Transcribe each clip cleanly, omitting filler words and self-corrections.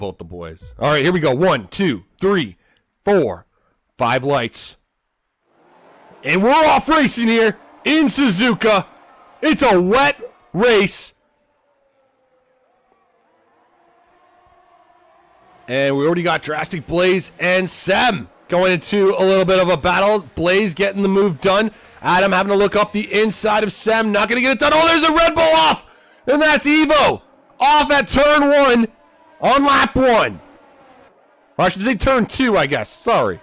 both the boys. All right, here we go. 1, 2, 3, 4, 5 lights. And we're off racing here in Suzuka. It's a wet race. And we already got Drastic Blaze and Sem going into a little bit of a battle. Blaze getting the move done. Adam having to look up the inside of Sem. Not going to get it done. Oh, there's a Red Bull off. And that's Evo off at turn 1 on lap 1. Or I should say turn 2, I guess. Sorry.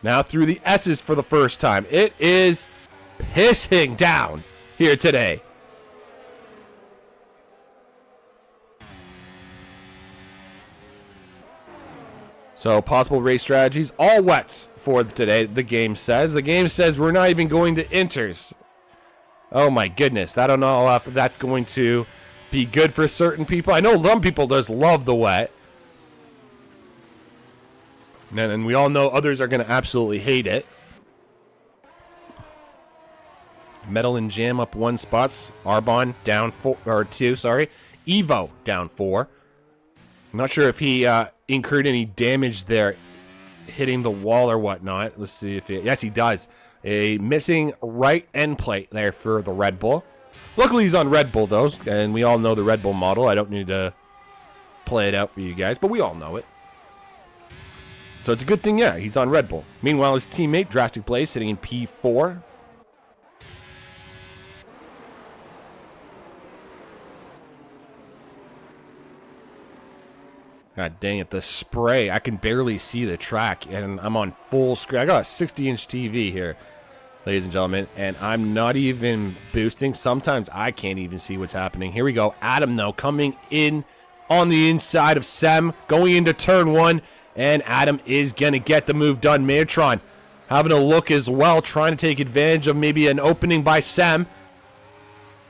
Now through the S's for the first time. It is pissing down here today. So possible race strategies, all wets for today, the game says. The game says we're not even going to inters. Oh my goodness, I don't know if that's going to be good for certain people. I know some people just love the wet. And we all know others are going to absolutely hate it. Metal and Jam up 1 spots. Arbon down 2, sorry. Evo down 4. I'm not sure if he incurred any damage there hitting the wall or whatnot. Let's see if it... Yes, he does. A missing right end plate there for the Red Bull. Luckily, he's on Red Bull, though, and we all know the Red Bull model. I don't need to play it out for you guys, but we all know it. So it's a good thing, yeah, he's on Red Bull. Meanwhile, his teammate, Drastic Blaze, sitting in P4. God dang it, the spray. I can barely see the track, and I'm on full screen. I got a 60-inch TV here, ladies and gentlemen, and I'm not even boosting. Sometimes I can't even see what's happening. Here we go. Adam, though, coming in on the inside of Sem, going into turn 1, and Adam is going to get the move done. Megatron having a look as well, trying to take advantage of maybe an opening by Sem.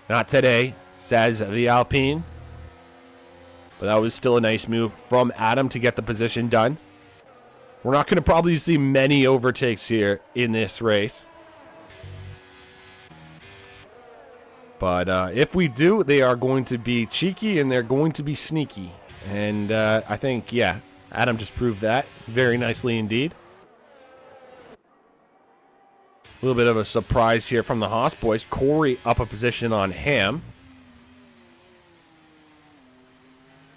Not today, says the Alpine. But that was still a nice move from Adam to get the position done. We're not going to probably see many overtakes here in this race. But if we do, they are going to be cheeky and they're going to be sneaky. And I think, yeah, Adam just proved that very nicely indeed. A little bit of a surprise here from the Haas boys. Corey up a position on Ham.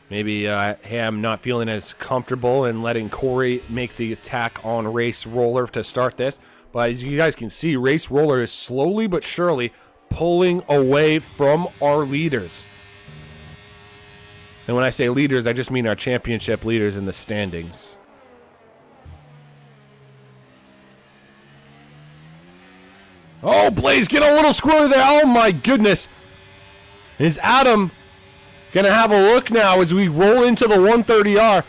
Maybe Ham not feeling as comfortable and letting Corey make the attack on Race Roller to start this. But as you guys can see, Race Roller is slowly but surely pulling away from our leaders. And when I say leaders, I just mean our championship leaders in the standings. Oh, Blaze, get a little squirrely there. Oh, my goodness. Is Adam going to have a look now as we roll into the 130R.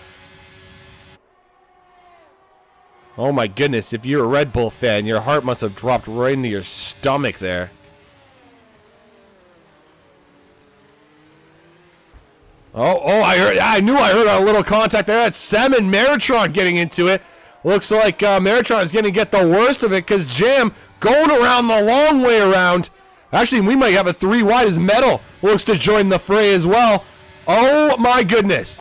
Oh, my goodness. If you're a Red Bull fan, your heart must have dropped right into your stomach there. I knew I heard a little contact there. That's Sem and Meritron getting into it. Looks like Meritron is going to get the worst of it because Jam going around the long way around. Actually, we might have a 3 wide as Metal looks to join the fray as well. Oh, my goodness.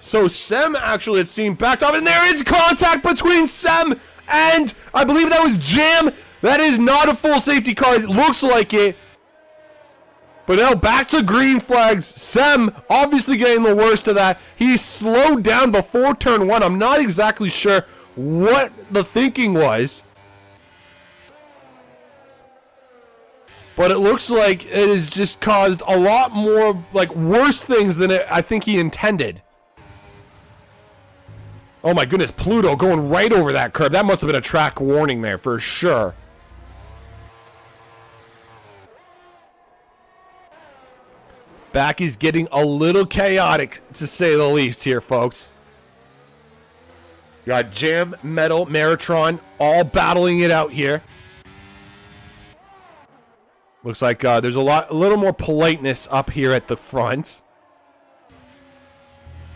So Sem actually, it seemed, backed off, and there is contact between Sem and I believe that was Jam. That is not a full safety car. It looks like it. But now back to green flags. Sem obviously getting the worst of that. He slowed down before turn 1. I'm not exactly sure what the thinking was. But it looks like it has just caused a lot more, like, worse things than I think he intended. Oh my goodness, Pluto going right over that curb. That must have been a track warning there for sure. Back is getting a little chaotic, to say the least here, folks. You got Jam, Metal, Meritron all battling it out here. Looks like there's a little more politeness up here at the front.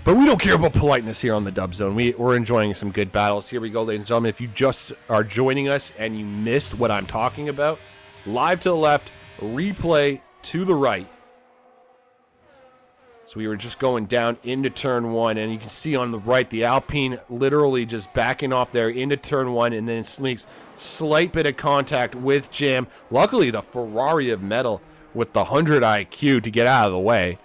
But we don't care about politeness here on the Dub Zone. We're enjoying some good battles. Here we go, ladies and gentlemen. If you just are joining us and you missed what I'm talking about, live to the left, replay to the right. So we were just going down into turn 1, and you can see on the right the Alpine literally just backing off there into turn 1, and then sneaks slight bit of contact with Jam. Luckily, the Ferrari of metal with the 100 IQ to get out of the way.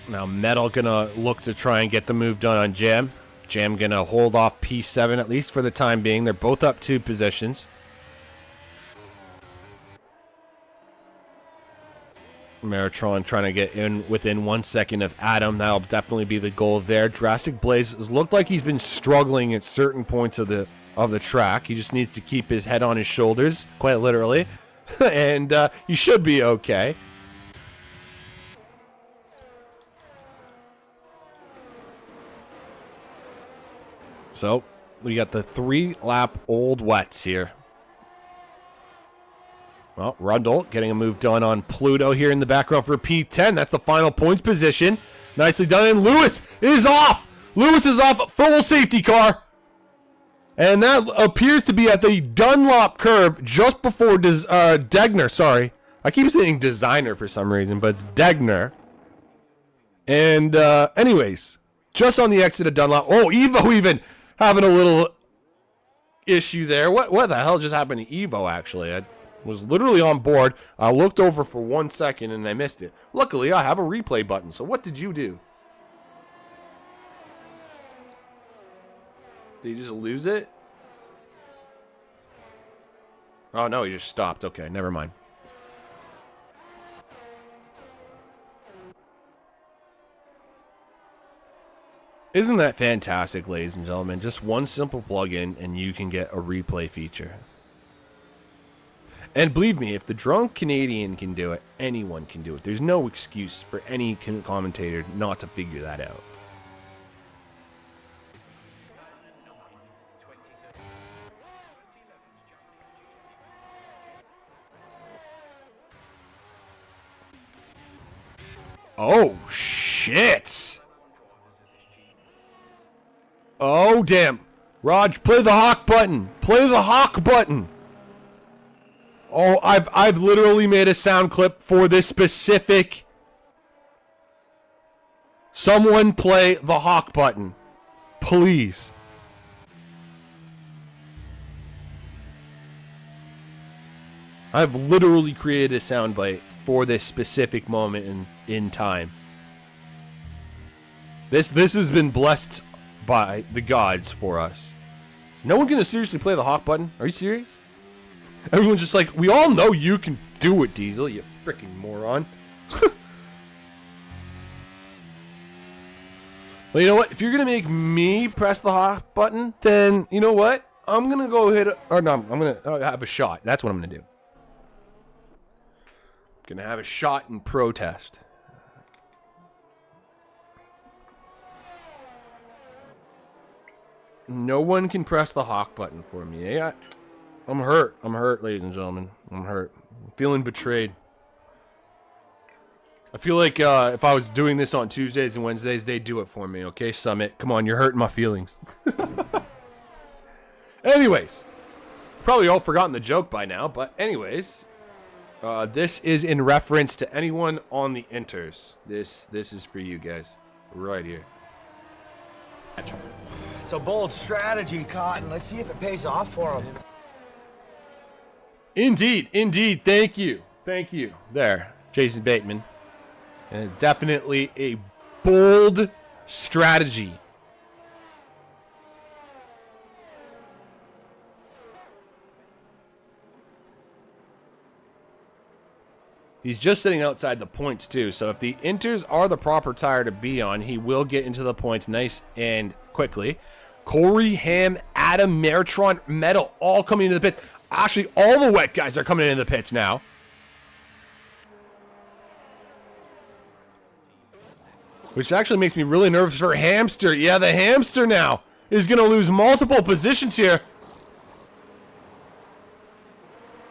Now Metal gonna look to try and get the move done on Jam. Jam gonna hold off P7 at least for the time being. They're both up 2 positions. Meritron trying to get in within 1 second of Adam. That'll definitely be the goal there. Drastic Blaze has looked like he's been struggling at certain points of the track. He just needs to keep his head on his shoulders, quite literally, and he should be okay. So, we got the 3-lap old wets here. Well, Rundle getting a move done on Pluto here in the background for P10. That's the final points position. Nicely done. And Lewis is off. Lewis is off. Full safety car. And that appears to be at the Dunlop curb just before Degner. Sorry. I keep saying designer for some reason, but it's Degner. And anyways, just on the exit of Dunlop. Oh, Evo even having a little issue there. What the hell just happened to Evo, actually? I was literally on board. I looked over for 1 second and I missed it. Luckily, I have a replay button. So what did you do? Did you just lose it? Oh, no, he just stopped. Okay, never mind. Isn't that fantastic, ladies and gentlemen? Just one simple plug-in and you can get a replay feature. And believe me, if the drunk Canadian can do it, anyone can do it. There's no excuse for any commentator not to figure that out. Oh, shit! Oh, damn. Raj, play the hawk button. Play the hawk button. Oh, I've literally made a sound clip for this specific. Someone play the hawk button. Please. I've literally created a soundbite for this specific moment in time. This has been blessed by the gods for us. Is no one gonna seriously play the hawk button? Are you serious? Everyone's just like, we all know you can do it, Diesel, you freaking moron. Well, you know what? If you're gonna make me press the hawk button, then you know what? I'm gonna go hit or no, I'm gonna have a shot. That's what I'm gonna do. I'm gonna have a shot in protest. No one can press the hawk button for me. Yeah, I'm hurt. I'm hurt, ladies and gentlemen. I'm hurt. I'm feeling betrayed. I feel like if I was doing this on Tuesdays and Wednesdays, they'd do it for me. Okay, Summit? Come on, you're hurting my feelings. Anyways, probably all forgotten the joke by now, but anyways, this is in reference to anyone on the inters. This is for you guys, right here. It's a bold strategy, Cotton. Let's see if it pays off for him. Indeed, indeed. Thank you. Thank you. There, Jason Bateman. And definitely a bold strategy. He's just sitting outside the points, too. So if the inters are the proper tire to be on, he will get into the points nice and quickly. Corey, Ham, Adam, Meritron, Metal, all coming into the pits. Actually, all the wet guys are coming into the pits now. Which actually makes me really nervous for Hamster. Yeah, the Hamster now is going to lose multiple positions here.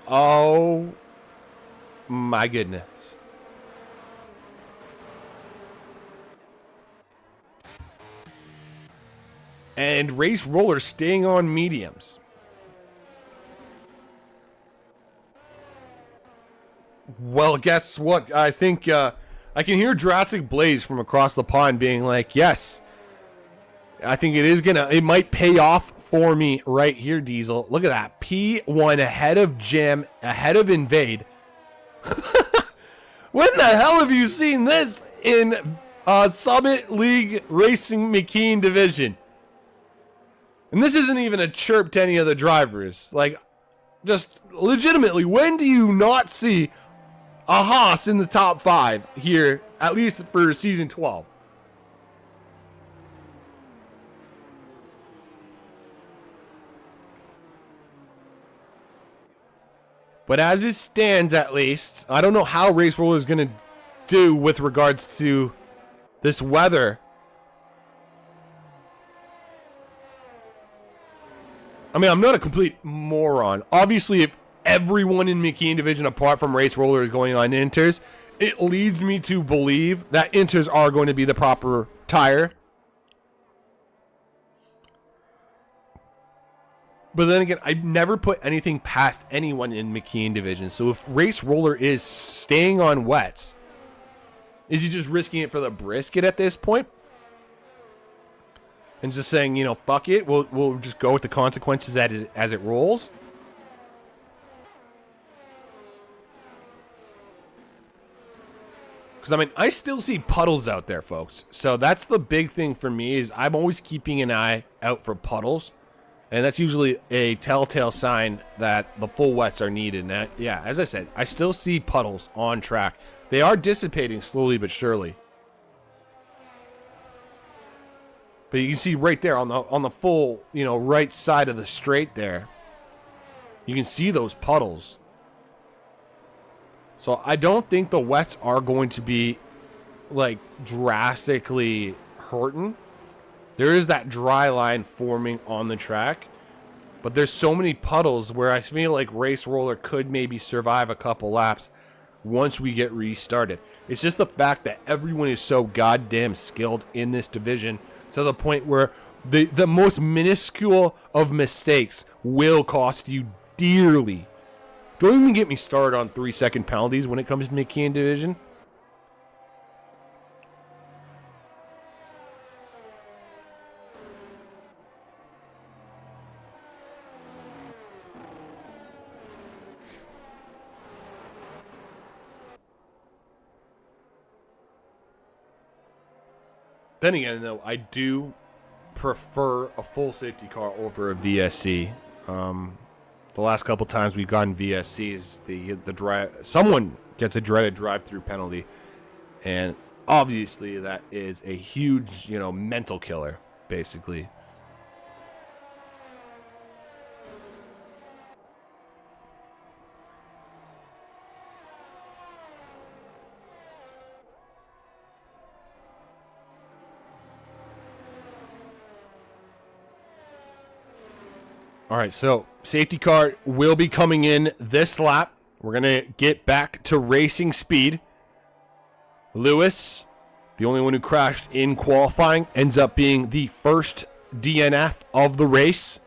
Oh, my goodness. And Race Roller staying on mediums. Well, guess what? I think I can hear Jurassic Blaze from across the pond being like, yes, I think it might pay off for me right here, Diesel. Look at that. P1 ahead of Jim, ahead of Invade. When the hell have you seen this in Summit League Racing McKeon division? And this isn't even a chirp to any of the drivers. Like, just legitimately, when do you not see a Haas in the top 5 here, at least for season 12? But as it stands, at least, I don't know how Race Roller is going to do with regards to this weather. I mean, I'm not a complete moron. Obviously, if everyone in McKeon division apart from Race Roller is going on Inters, it leads me to believe that Inters are going to be the proper tire. But then again, I've never put anything past anyone in McKeon division. So if Race Roller is staying on wets, is he just risking it for the brisket at this point? And just saying, you know, fuck it, we'll just go with the consequences as it rolls? Because, I mean, I still see puddles out there, folks. So that's the big thing for me, is I'm always keeping an eye out for puddles. And that's usually a telltale sign that the full wets are needed. And yeah, as I said, I still see puddles on track. They are dissipating slowly but surely. But you can see right there on the full, you know, right side of the straight there, you can see those puddles. So I don't think the wets are going to be like drastically hurting. There is that dry line forming on the track, but there's so many puddles where I feel like Race Roller could maybe survive a couple laps once we get restarted. It's just the fact that everyone is so goddamn skilled in this division to the point where the most minuscule of mistakes will cost you dearly. Don't even get me started on 3-second penalties when it comes to McKeon division. Then again, though, I do prefer a full safety car over a VSC. The last couple times we've gotten VSCs, the drive, someone gets a dreaded drive-through penalty, and obviously that is a huge, you know, mental killer, basically. All right, so safety car will be coming in this lap. We're going to get back to racing speed. Lewis, the only one who crashed in qualifying, ends up being the first DNF of the race.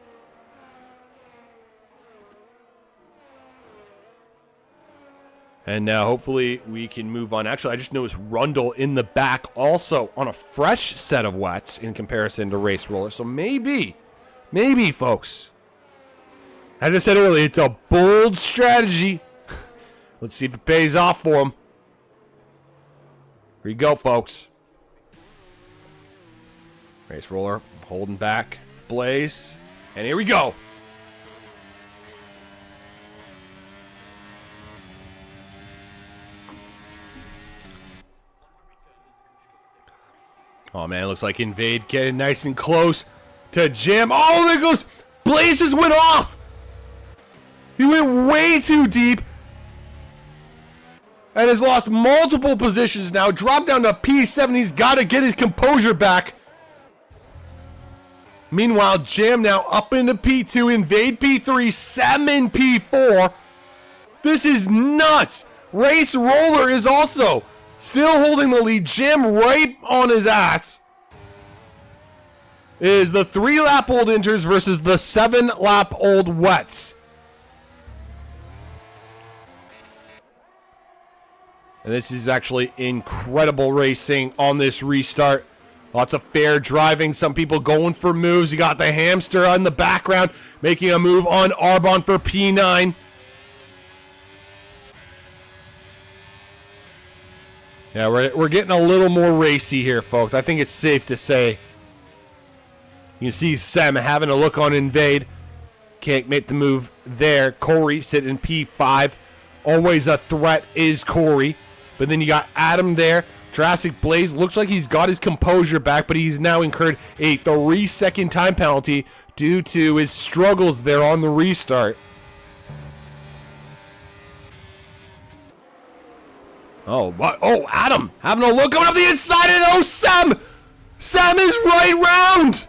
And now hopefully we can move on. Actually, I just noticed Rundle in the back also on a fresh set of wets in comparison to Race Roller. So maybe, folks, as I said earlier, it's a bold strategy. Let's see if it pays off for them. Here you go, folks. Race Roller holding back Blaze. And here we go. Oh, man, it looks like Invade getting nice and close to Jim. Oh, there goes. Blaze just went off. He went way too deep and has lost multiple positions now. Dropped down to P7. He's got to get his composure back. Meanwhile, Jam now up into P2. Invade P3. 7 P4. This is nuts. Race Roller is also still holding the lead. Jam right on his ass. is the 3-lap-old Inters versus the 7-lap-old Wets. And this is actually incredible racing on this restart. Lots of fair driving. Some people going for moves. You got the hamster on the background making a move on Arbonne for P9. Yeah, we're getting a little more racy here, folks. I think it's safe to say. You can see Sem having a look on Invade. Can't make the move there. Corey sitting in P5. Always a threat is Corey. But then you got Adam there. Jurassic Blaze looks like he's got his composure back, but he's now incurred a 3-second time penalty due to his struggles there on the restart. Oh, what? Oh, Adam having a look going up the inside, and oh, Sem! Sem is right round!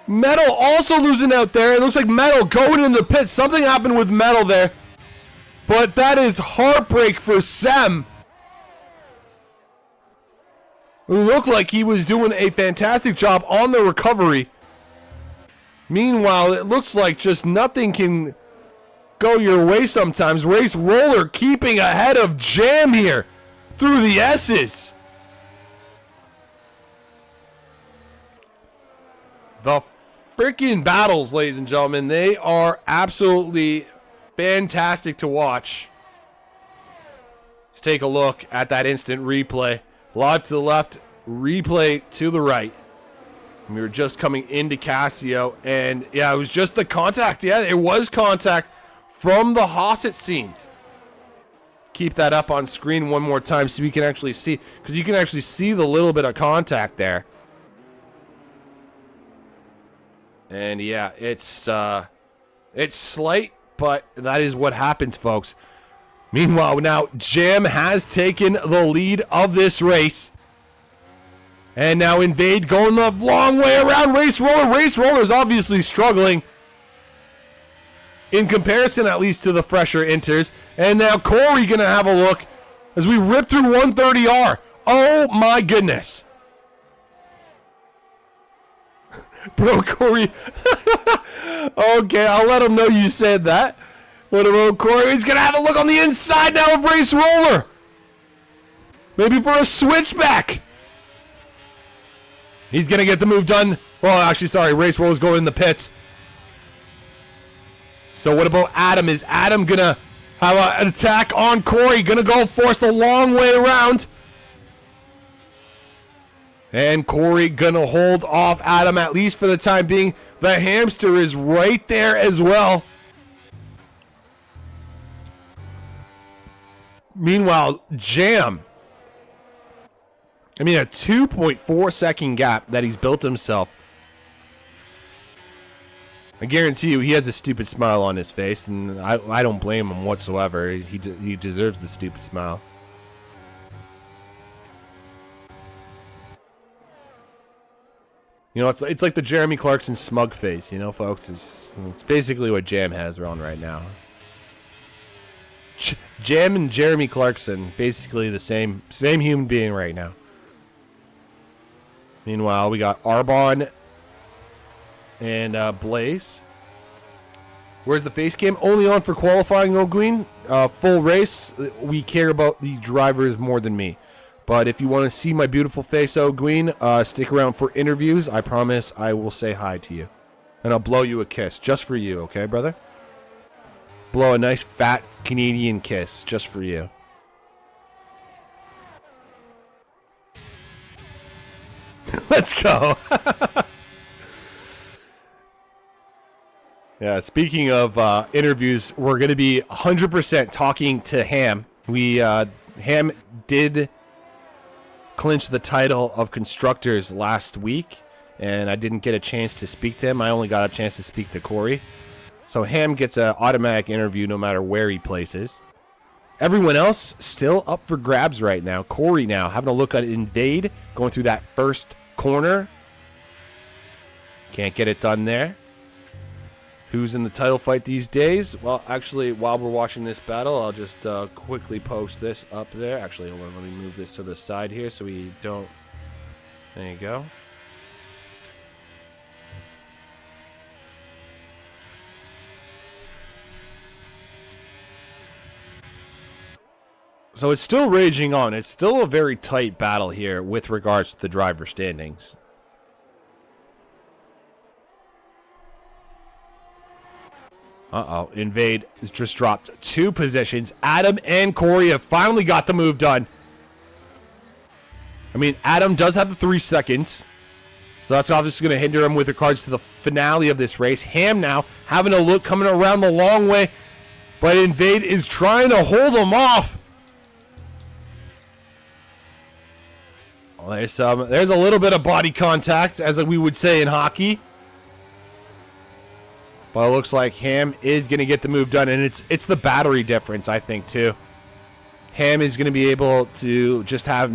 Metal also losing out there. It looks like Metal going in the pit. Something happened with Metal there. But that is heartbreak for Sem. Who looked like he was doing a fantastic job on the recovery. Meanwhile, it looks like just nothing can go your way sometimes. Race Roller keeping ahead of Jam here through the S's. The freaking battles, ladies and gentlemen, they are absolutely fantastic to watch. Let's take a look at that instant replay. Live to the left, replay to the right. We were just coming into Casio, and yeah, it was just the contact. Yeah, it was contact from the Haas, it seemed. Keep that up on screen one more time so we can actually see, because you can actually see the little bit of contact there. And yeah, it's slight, but that is what happens, folks. Meanwhile, now Jam has taken the lead of this race. And now Invade going the long way around Race Roller. Race Roller is obviously struggling. In comparison, at least, to the fresher Inters. And now Corey going to have a look as we rip through 130R. Oh my goodness. Bro, Corey. Okay, I'll let him know you said that. What about Corey? He's going to have a look on the inside now of Race Roller. Maybe for a switchback. He's going to get the move done. Well, actually, sorry. Race Roller's going in the pits. So what about Adam? Is Adam going to have an attack on Corey? Going to go force the long way around. And Corey going to hold off Adam, at least for the time being. The hamster is right there as well. Meanwhile, Jam. I mean, a 2.4 second gap that he's built himself. I guarantee you he has a stupid smile on his face, and I don't blame him whatsoever. He deserves the stupid smile. You know, it's like the Jeremy Clarkson smug face, you know, folks. It's basically what Jam has on right now. Jam and Jeremy Clarkson, basically the same human being right now. Meanwhile, we got Arbonne and Blaze. Where's the face cam? Only on for qualifying, O'Gween. Full race, we care about the drivers more than me. But if you want to see my beautiful face, O'Gween, stick around for interviews. I promise I will say hi to you. And I'll blow you a kiss, just for you, okay, brother? Blow a nice, fat Canadian kiss, just for you. Let's go. Yeah, speaking of interviews, we're going to be 100% talking to Ham. Ham did clinched the title of Constructors last week, and I didn't get a chance to speak to him. I only got a chance to speak to Corey. So Ham gets an automatic interview no matter where he places. Everyone else still up for grabs right now. Corey now having a look at Invade, going through that first corner. Can't get it done there. Who's in the title fight these days? Well, actually, while we're watching this battle, I'll just quickly post this up there. Actually, hold on, let me move this to the side here so we don't There you go. So it's still raging on. It's still a very tight battle here with regards to the driver standings. Uh-oh. Invade has just dropped 2 positions. Adam and Corey have finally got the move done. I mean, Adam does have the 3 seconds. So that's obviously going to hinder him with regards to the finale of this race. Ham now having a look, coming around the long way. But Invade is trying to hold him off. Well, there's a little bit of body contact, as we would say in hockey. But it looks like Ham is going to get the move done, and it's the battery difference, I think, too. Ham is going to be able to just have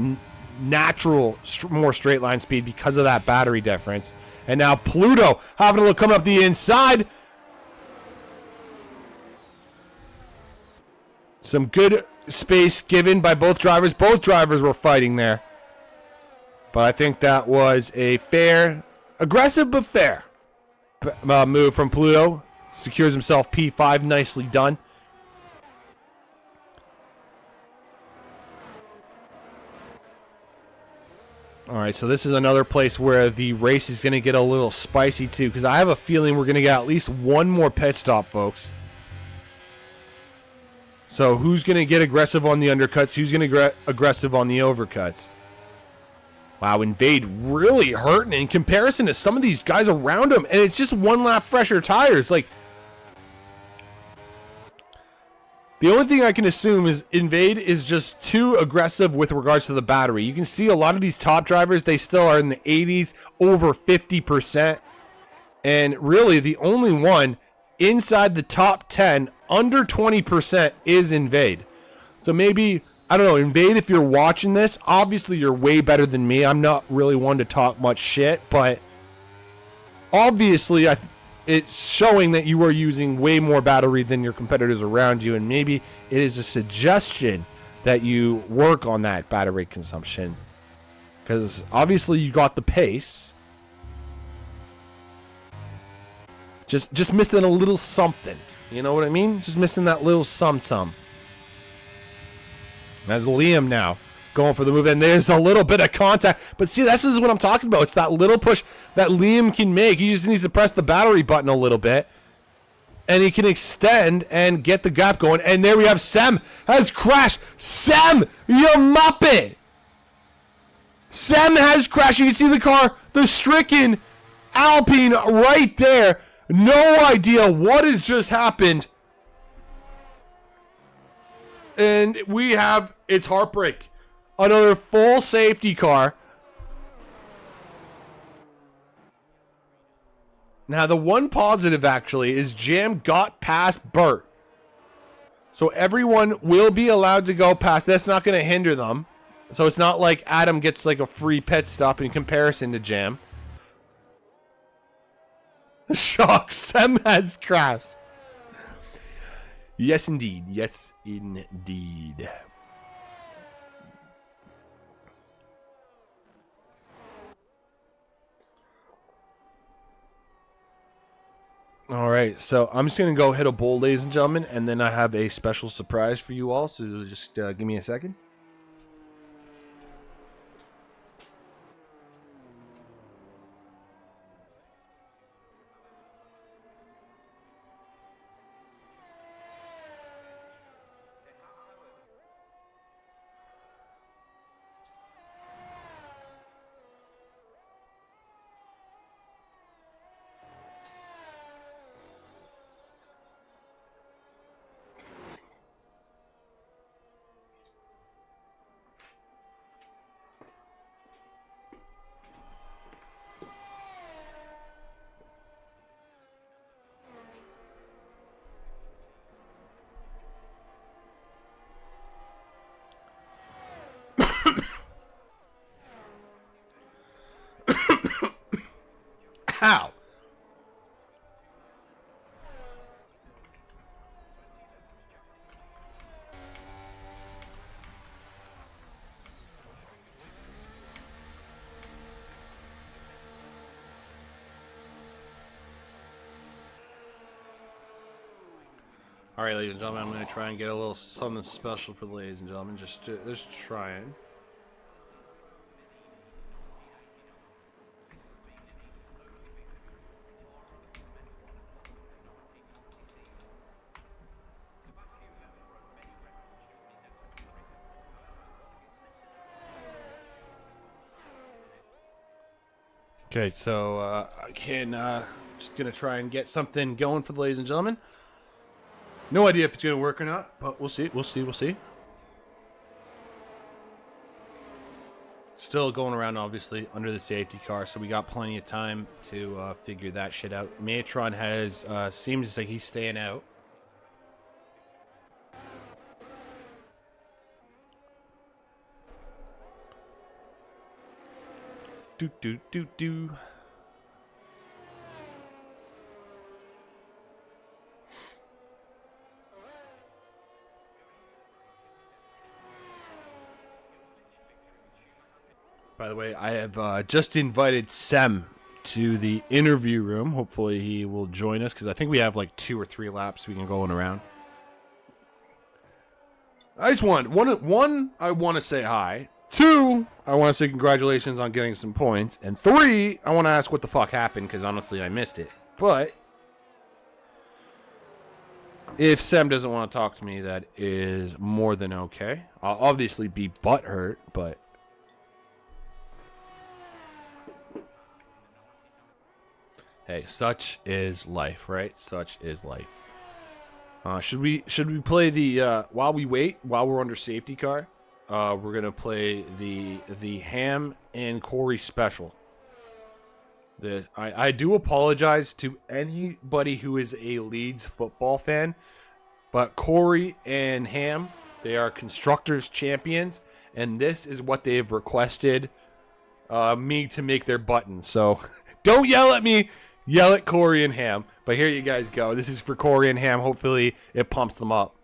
natural, more straight line speed because of that battery difference. And now Pluto having a look coming up the inside. Some good space given by both drivers. Both drivers were fighting there. But I think that was a fair, aggressive but fair move from Pluto. Secures himself P5. Nicely done. All right, so this is another place where the race is going to get a little spicy too, because I have a feeling we're going to get at least one more pit stop, folks. So who's going to get aggressive on the undercuts? Who's going to get aggressive on the overcuts? Wow, Invade really hurting in comparison to some of these guys around him. And it's just one lap fresher tires. Like, the only thing I can assume is Invade is just too aggressive with regards to the battery. You can see a lot of these top drivers, they still are in the 80s, over 50%. And really, the only one inside the top 10, under 20%, is Invade. So maybe, I don't know, Invade, if you're watching this, obviously you're way better than me. I'm not really one to talk much shit, but obviously it's showing that you are using way more battery than your competitors around you, and maybe it is a suggestion that you work on that battery consumption, because obviously you got the pace. Just missing a little something. You know what I mean? Just missing that little some. That's Liam now going for the move, and there's a little bit of contact. But see, this is what I'm talking about. It's that little push that Liam can make. He just needs to press the battery button a little bit, and he can extend and get the gap going. And there we have Sem has crashed. Sem, you muppet! Sem has crashed. You can see the car, the stricken Alpine right there. No idea what has just happened. And we have, it's heartbreak. Another full safety car. Now, the one positive, actually, is Jam got past Burt. So everyone will be allowed to go past. That's not going to hinder them. So it's not like Adam gets like a free pit stop in comparison to Jam. Shock, Sem has crashed. Yes, indeed. Yes, indeed. All right, so I'm just going to go hit a bowl, ladies and gentlemen, and then I have a special surprise for you all, so just give me a second. How? All right, ladies and gentlemen, I'm going to try and get a little something special for the ladies and gentlemen. Just trying. Okay, so I can just gonna try and get something going for the ladies and gentlemen. No idea if it's gonna work or not, but we'll see. We'll see. Still going around, obviously, under the safety car, so we got plenty of time to figure that shit out. McKeon has seems like he's staying out. Do. By the way, I have just invited Sem to the interview room. Hopefully he will join us, because I think we have like 2 or 3 laps we can go around. I just want, one, I want to say hi. 2, I want to say congratulations on getting some points. And 3, I want to ask what the fuck happened, because honestly I missed it. But if Sem doesn't want to talk to me, that is more than okay. I'll obviously be butthurt, but... hey, such is life, right? Such is life. Should we play the while we're under safety car? We're gonna play the Ham and Corey special. I do apologize to anybody who is a Leeds football fan, but Corey and Ham, they are constructors champions, and this is what they have requested me to make their buttons. So don't yell at me. Yell at Corey and Ham. But here you guys go. This is for Corey and Ham. Hopefully it pumps them up.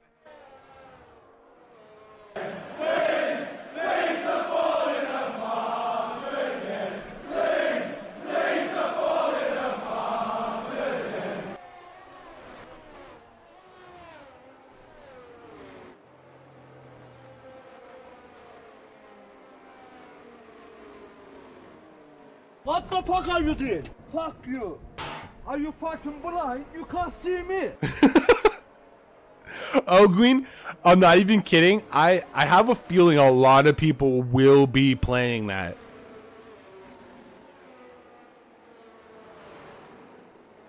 What the fuck are you doing? Fuck you. Are you fucking blind? You can't see me. Oh, Green, I'm not even kidding. I have a feeling a lot of people will be playing that.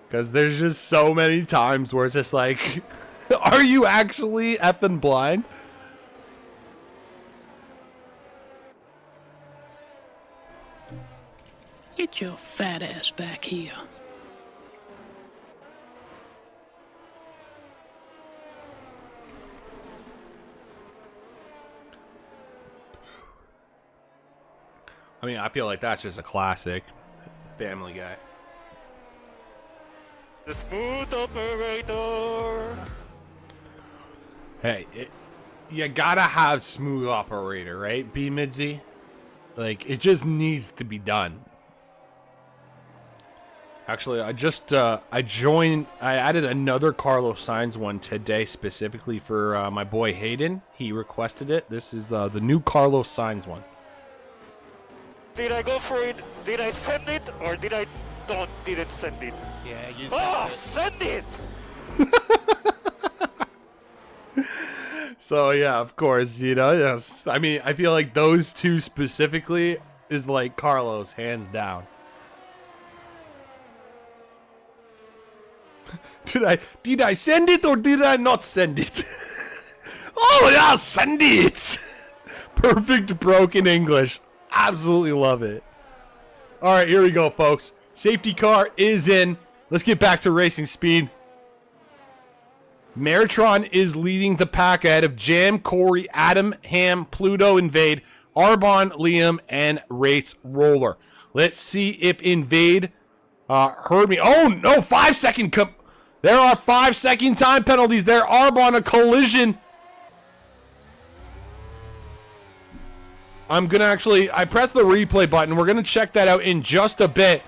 Because there's just so many times where it's just like, are you actually effing blind? Get your fat ass back here. I mean, I feel like that's just a classic Family Guy. The smooth operator. Hey, you gotta have smooth operator, right? B Midzy? Like, it just needs to be done. Actually, I added another Carlos Sainz one today specifically for my boy Hayden. He requested it. This is the new Carlos Sainz one. Did I go for it? Did I send it? Or didn't send it? Yeah, you send it! So, yeah, of course, you know, yes. I mean, I feel like those two specifically is like Carlos, hands down. Did I send it or did I not send it? Oh yeah, send it. Perfect broken English. Absolutely love it. All right, here we go, folks. Safety car is in. Let's get back to racing speed. Meritron is leading the pack ahead of Jam, Corey, Adam, Ham, Pluto, Invade, Arbon, Liam, and Rates Roller. Let's see if Invade heard me. Oh no, 5-second there are 5-second time penalties. There Arbon a collision. I'm gonna I pressed the replay button. We're gonna check that out in just a bit.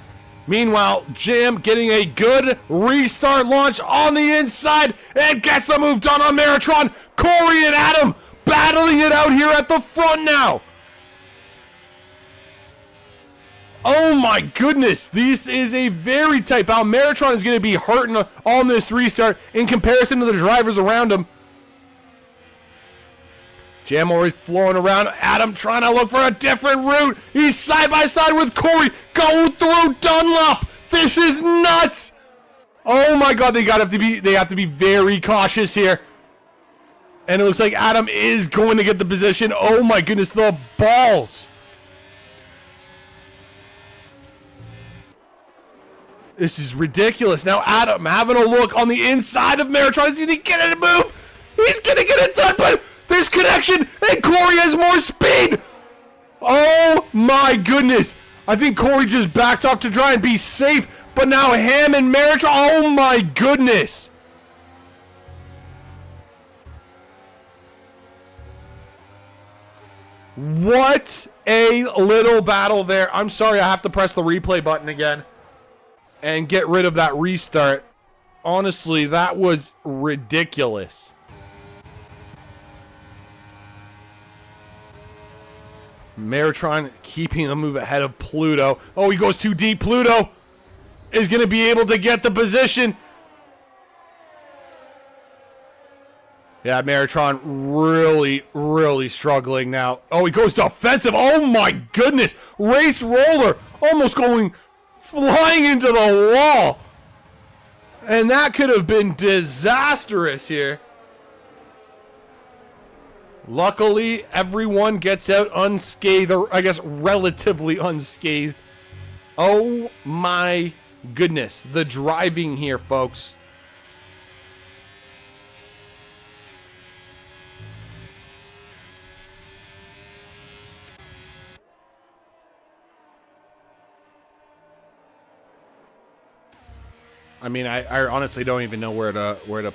Meanwhile, Jim getting a good restart launch on the inside and gets the move done on Meritron. Corey and Adam battling it out here at the front now. Oh my goodness, this is a very tight battle. Meritron is going to be hurting on this restart in comparison to the drivers around him. Jam always flowing around. Adam trying to look for a different route. He's side by side with Corey. Go through Dunlop. This is nuts. Oh my God, they have to be very cautious here. And it looks like Adam is going to get the position. Oh my goodness, the balls. This is ridiculous. Now Adam having a look on the inside of Meritron. Is he getting a move? He's going to get it done, but this connection, and Corey has more speed. Oh my goodness. I think Corey just backed off to try and be safe, but now Ham and Meritron, oh my goodness. What a little battle there. I'm sorry, I have to press the replay button again and get rid of that restart. Honestly, that was ridiculous. Meritron keeping the move ahead of Pluto. Oh, he goes too deep. Pluto is going to be able to get the position. Yeah, Meritron really struggling now. Oh, he goes to offensive. Oh my goodness. Race roller almost going flying into the wall. And that could have been disastrous here. Luckily, everyone gets out unscathed, or I guess relatively unscathed. Oh my goodness. The driving here, folks. I mean, I honestly don't even know where to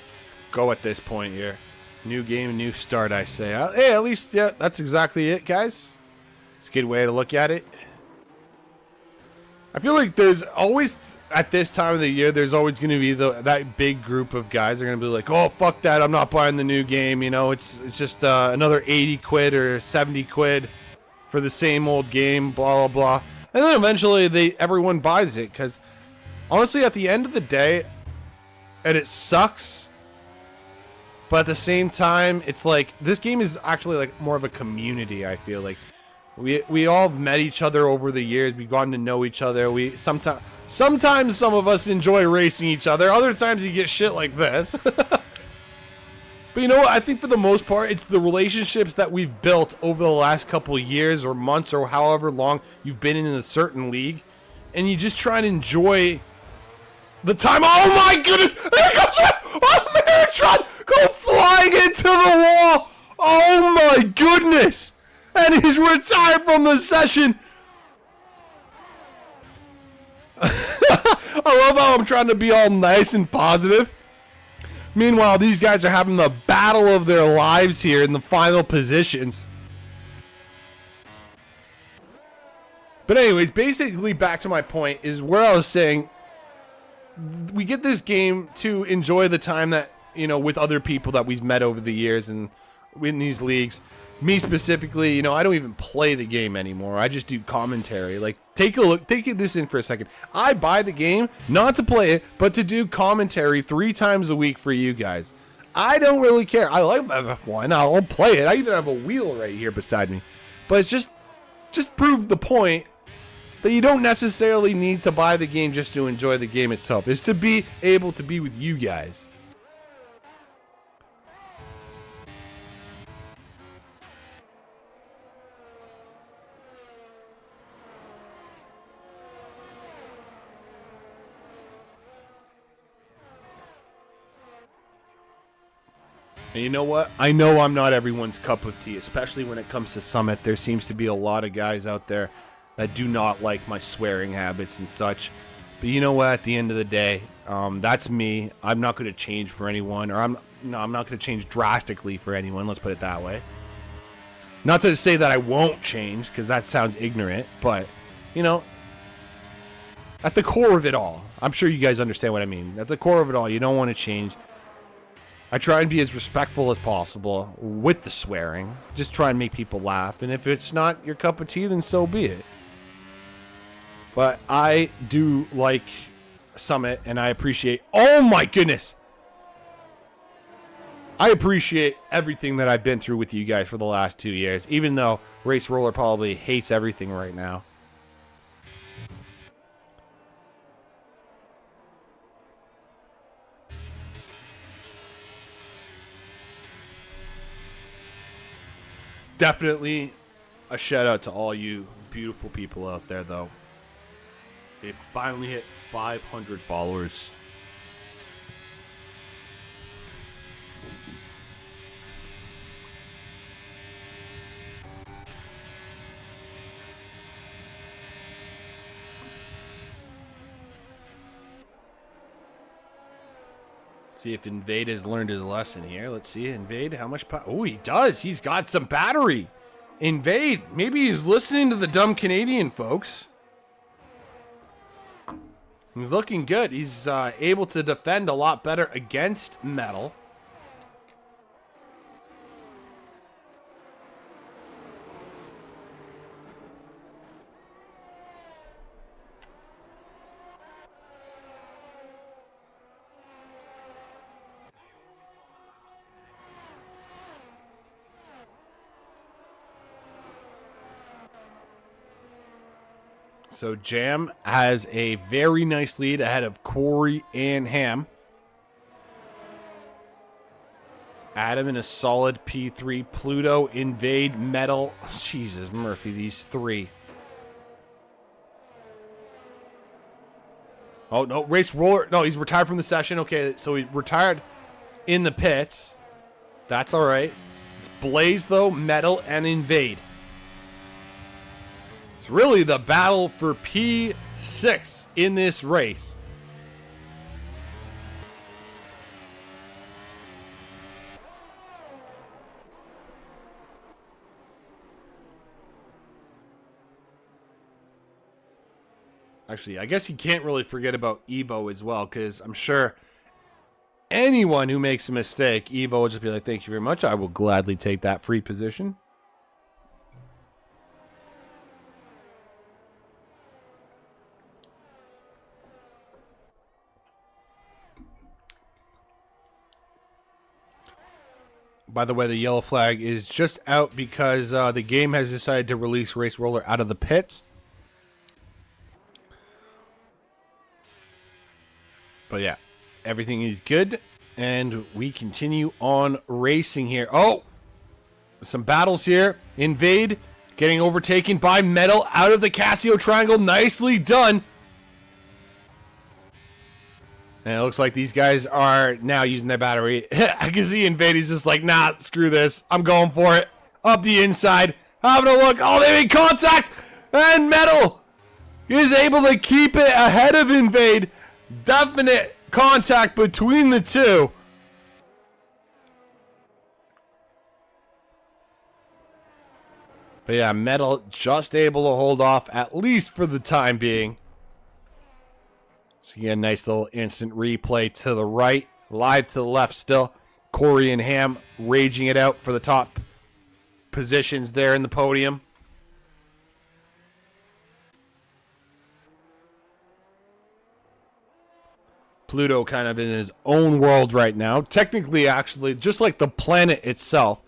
go at this point here. New game, new start, I say. Hey, at least, yeah, that's exactly it, guys. It's a good way to look at it. I feel like there's always, at this time of the year, there's always going to be that big group of guys that are going to be like, oh, fuck that, I'm not buying the new game. You know, it's just another 80 quid or 70 quid for the same old game, blah, blah, blah. And then eventually everyone buys it because, honestly, at the end of the day, and it sucks, but at the same time, it's like this game is actually like more of a community. I feel like we all met each other over the years. We've gotten to know each other. Sometimes some of us enjoy racing each other. Other times you get shit like this. But you know what? I think for the most part, it's the relationships that we've built over the last couple of years or months or however long you've been in a certain league, and you just try and enjoy the time. Oh my goodness! There goes Meritron! Go flying into the wall! Oh my goodness! And he's retired from the session. I love how I'm trying to be all nice and positive. Meanwhile, these guys are having the battle of their lives here in the final positions. But anyways, basically back to my point is where I was saying we get this game to enjoy the time that, you know, with other people that we've met over the years and in these leagues. Me specifically, you know, I don't even play the game anymore. I just do commentary. Like, take a look, take this in for a second. I buy the game not to play it, but to do commentary 3 times a week for you guys. I don't really care. I like F1. I'll play it. I even have a wheel right here beside me. But it's just prove the point that you don't necessarily need to buy the game just to enjoy the game itself. It's to be able to be with you guys. And you know what? I know I'm not everyone's cup of tea, especially when it comes to Summit. There seems to be a lot of guys out there that do not like my swearing habits and such. But you know what? At the end of the day, that's me. I'm not going to change for anyone, or I'm not going to change drastically for anyone. Let's put it that way. Not to say that I won't change, because that sounds ignorant. But you know, At the core of it all. I'm sure you guys understand what I mean. At the core of it all, you don't want to change. I try and be as respectful as possible with the swearing. Just try and make people laugh. And if it's not your cup of tea, then so be it. But I do like Summit, and I appreciate... Oh my goodness! I appreciate everything that I've been through with you guys for the last 2 years, even though Race Roller probably hates everything right now. Definitely a shout out to all you beautiful people out there, though. It finally hit 500 followers. See if Invade has learned his lesson here. Let's see, Invade, how much power? Oh, he does. He's got some battery. Invade, maybe he's listening to the dumb Canadian folks. He's looking good. He's able to defend a lot better against metal. So Jam has a very nice lead ahead of Corey and Ham. Adam in a solid P3. Pluto, Invade, Metal. Jesus, Murphy, these three. Oh, no, Race Roller. No, he's retired from the session. Okay, so he retired in the pits. That's all right. It's Blaze, though, Metal, and Invade. It's really the battle for P6 in this race. Actually, I guess you can't really forget about Evo as well, because I'm sure anyone who makes a mistake, Evo will just be like, thank you very much. I will gladly take that free position. By the way, the yellow flag is just out because the game has decided to release Race Roller out of the pits. But yeah, everything is good, and we continue on racing here. Oh, some battles here. Invade getting overtaken by Metal out of the Casio Triangle. Nicely done. And it looks like these guys are now using their battery. I can see Invade. He's just like, nah, screw this. I'm going for it. Up the inside. Having a look. Oh, they made contact. And Metal is able to keep it ahead of Invade. Definite contact between the two. But yeah, Metal just able to hold off, at least for the time being. So again, nice little instant replay to the right. Live to the left still. Corey and Ham raging it out for the top positions there in the podium. Pluto kind of in his own world right now. Technically, actually, just like the planet itself,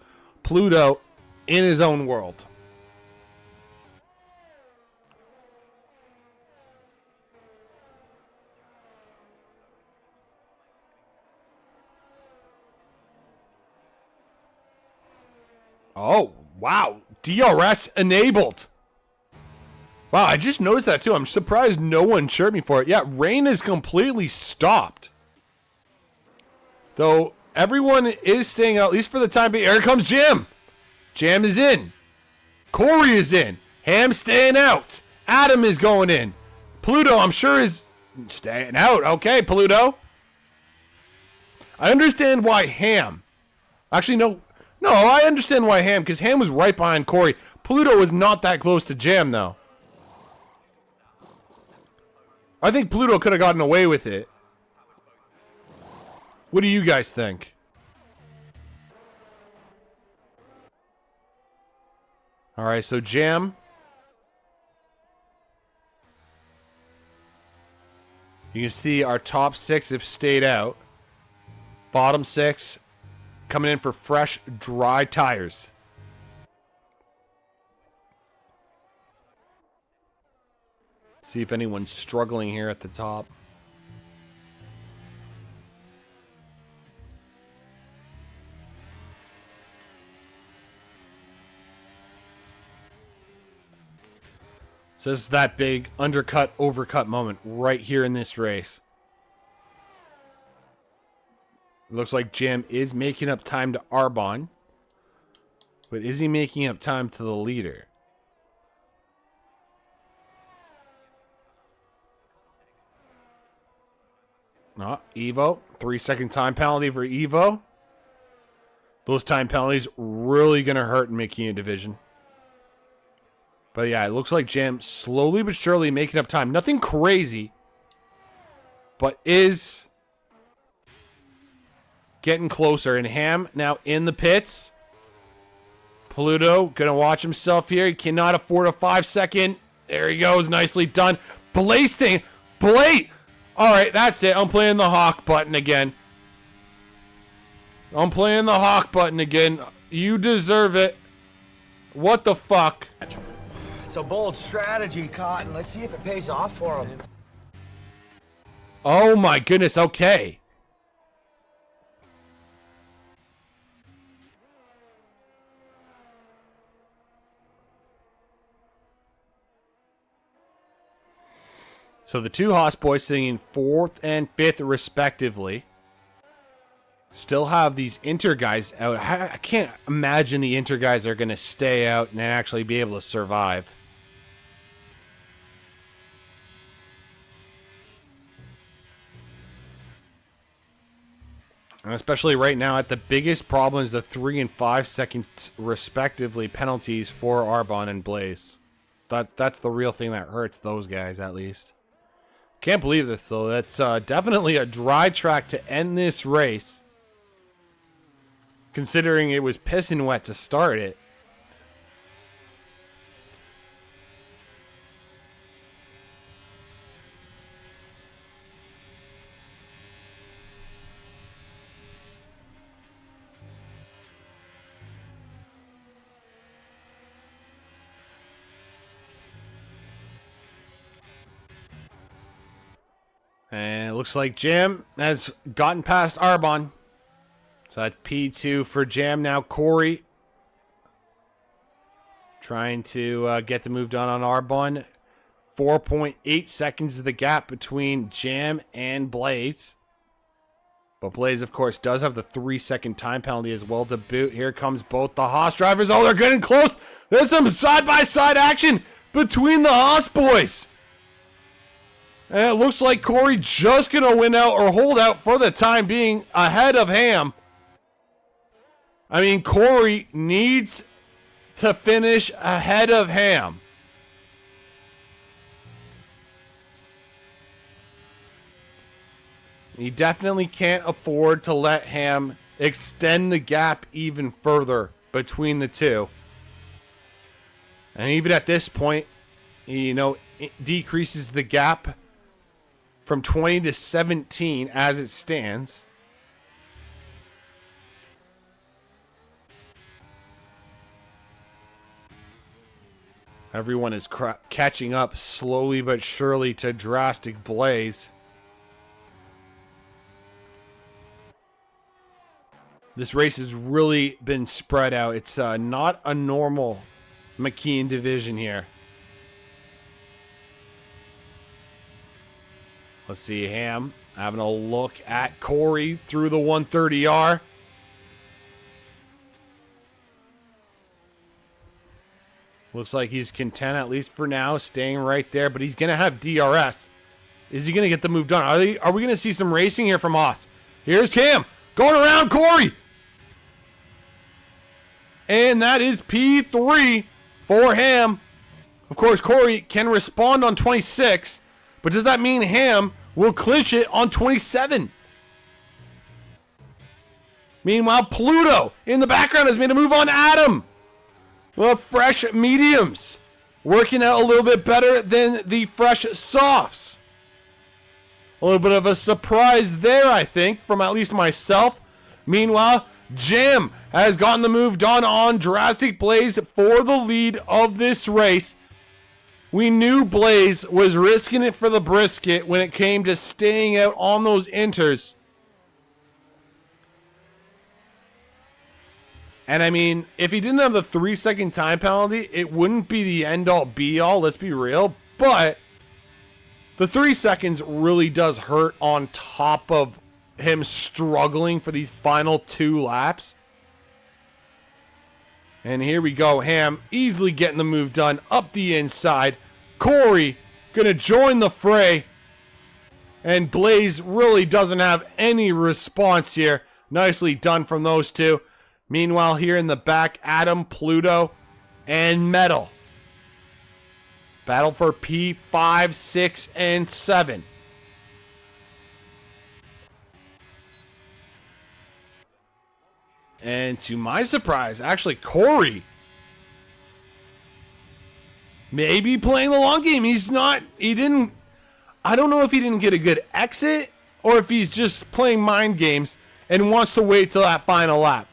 Pluto in his own world. Oh, wow. DRS enabled. Wow, I just noticed that too. I'm surprised no one chirped me for it. Yeah, rain is completely stopped. Though everyone is staying out, at least for the time being. Here comes Jam. Jam is in. Corey is in. Ham staying out. Adam is going in. Pluto, I'm sure, is staying out. Okay, Pluto. I understand why Ham. Actually, no. No, I understand why Ham, because Ham was right behind Corey. Pluto was not that close to Jam, though. I think Pluto could have gotten away with it. What do you guys think? All right, so Jam. You can see our top 6 have stayed out. Bottom 6 coming in for fresh, dry tires. See if anyone's struggling here at the top. So this is that big undercut, overcut moment right here in this race. It looks like Jim is making up time to Arbonne. But is he making up time to the leader? No, Evo. 3-second time penalty for Evo. Those time penalties really going to hurt in McKeon division. But yeah, it looks like Jam slowly but surely making up time. Nothing crazy, but is getting closer. And Ham now in the pits. Pluto going to watch himself here. He cannot afford a 5-second. There he goes. Nicely done. Blasting. Blate. All right, that's it. I'm playing the Hawk button again. I'm playing the Hawk button again. You deserve it. What the fuck? It's a bold strategy, Cotton. Let's see if it pays off for him. Oh my goodness, okay. So the two Haas boys sitting in 4th and 5th respectively. Still have these Inter guys out. I can't imagine the Inter guys are going to stay out and actually be able to survive. And especially right now, at the biggest problem is the 3 and 5 second respectively penalties for Arbonne and Blaze. That's the real thing that hurts those guys, at least. Can't believe this, though. That's definitely a dry track to end this race, considering it was pissing wet to start it. And it looks like Jam has gotten past Arbonne. So that's P2 for Jam now. Corey trying to get the move done on Arbonne. 4.8 seconds is the gap between Jam and Blaze. But Blaze, of course, does have the 3-second time penalty as well to boot. Here comes both the Haas drivers. Oh, they're getting close. There's some side-by-side action between the Haas boys. And it looks like Corey just going to win out or hold out for the time being ahead of Ham. I mean, Corey needs to finish ahead of Ham. He definitely can't afford to let Ham extend the gap even further between the two. And even at this point, it decreases the gap from 20 to 17 as it stands. Everyone is catching up slowly but surely to Drastic Blaze. This race has really been spread out. It's not a normal McKeon division here. Let's see, Ham having a look at Corey through the 130R. Looks like he's content, at least for now, staying right there. But he's going to have DRS. Is he going to get the move done? Are we going to see some racing here from Haas? Here's Cam going around Corey. And that is P3 for Ham. Of course, Corey can respond on 26. But does that mean Ham will clinch it on 27? Meanwhile, Pluto in the background has made a move on Adam. Well, fresh mediums working out a little bit better than the fresh softs. A little bit of a surprise there, I think, from at least myself. Meanwhile, Jam has gotten the move done on Drastic Blaze for the lead of this race. We knew Blaze was risking it for the brisket when it came to staying out on those inters. And I mean, if he didn't have the 3-second time penalty, it wouldn't be the end-all be-all, let's be real. But the 3 seconds really does hurt on top of him struggling for these final 2 laps. And here we go. Ham easily getting the move done up the inside. Corey going to join the fray. And Blaze really doesn't have any response here. Nicely done from those two. Meanwhile, here in the back, Adam, Pluto, and Metal. Battle for P5, 6, and 7. And to my surprise, actually, Corey maybe playing the long game. I don't know if he didn't get a good exit or if he's just playing mind games and wants to wait till that final lap.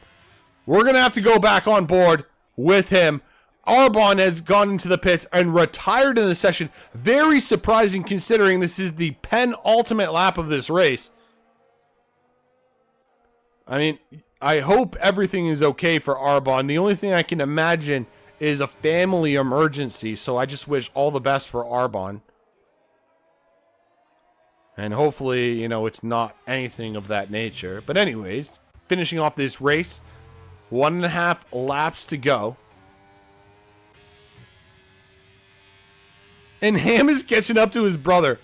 We're going to have to go back on board with him. Arbon has gone into the pits and retired in the session. Very surprising considering this is the penultimate lap of this race. I mean, I hope everything is okay for Arbon. The only thing I can imagine is a family emergency, so I just wish all the best for Arbon. And hopefully, it's not anything of that nature. But anyways, finishing off this race, 1.5 laps to go. And Ham is catching up to his brother.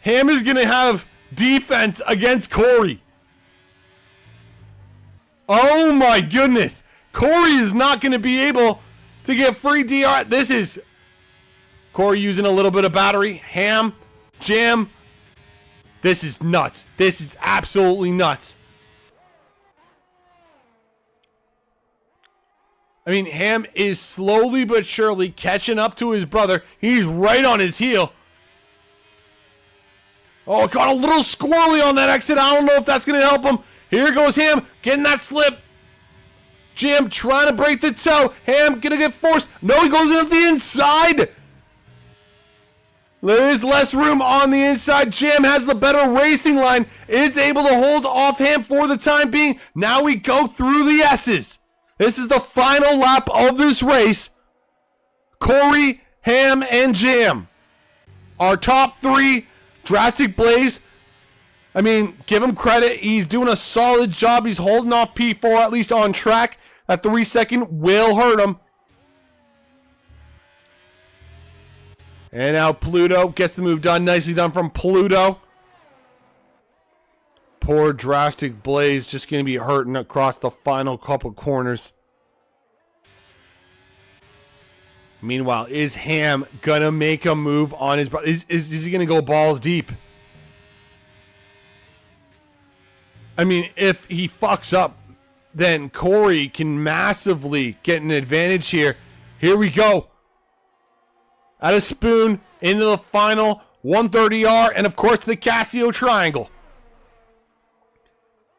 Ham is going to have defense against Corey. Oh my goodness. Corey is not going to be able to get free DR. This is Corey using a little bit of battery. Ham, Jam. This is nuts. This is absolutely nuts. I mean, Ham is slowly but surely catching up to his brother. He's right on his heel. Oh, got a little squirrely on that exit. I don't know if that's going to help him. Here goes Ham, getting that slip. Jam trying to break the toe. Ham going to get forced. No, he goes up the inside. There is less room on the inside. Jam has the better racing line. Is able to hold off Ham for the time being. Now we go through the S's. This is the final lap of this race. Corey, Ham, and Jam. Our top 3, Drastic Blaze. I mean, give him credit. He's doing a solid job. He's holding off P4, at least on track. That 3-second will hurt him. And now Pluto gets the move done. Nicely done from Pluto. Poor Drastic Blaze just going to be hurting across the final couple corners. Meanwhile, is Ham going to make a move on his brother? Is he going to go balls deep? I mean, if he fucks up, then Corey can massively get an advantage here. Here we go. At a spoon, into the final 130R, and of course the Casio triangle.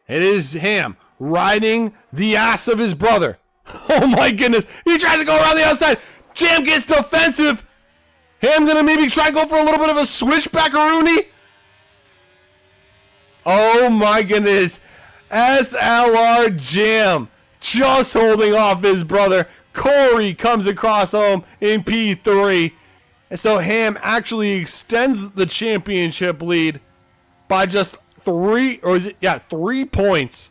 It is Ham riding the ass of his brother. Oh my goodness. He tries to go around the outside. Jam gets defensive. Ham gonna maybe try to go for a little bit of a switchback-a-rooney. Oh my goodness. SLR Jam just holding off his brother. Corey comes across home in P3. And so Ham actually extends the championship lead by just 3 points.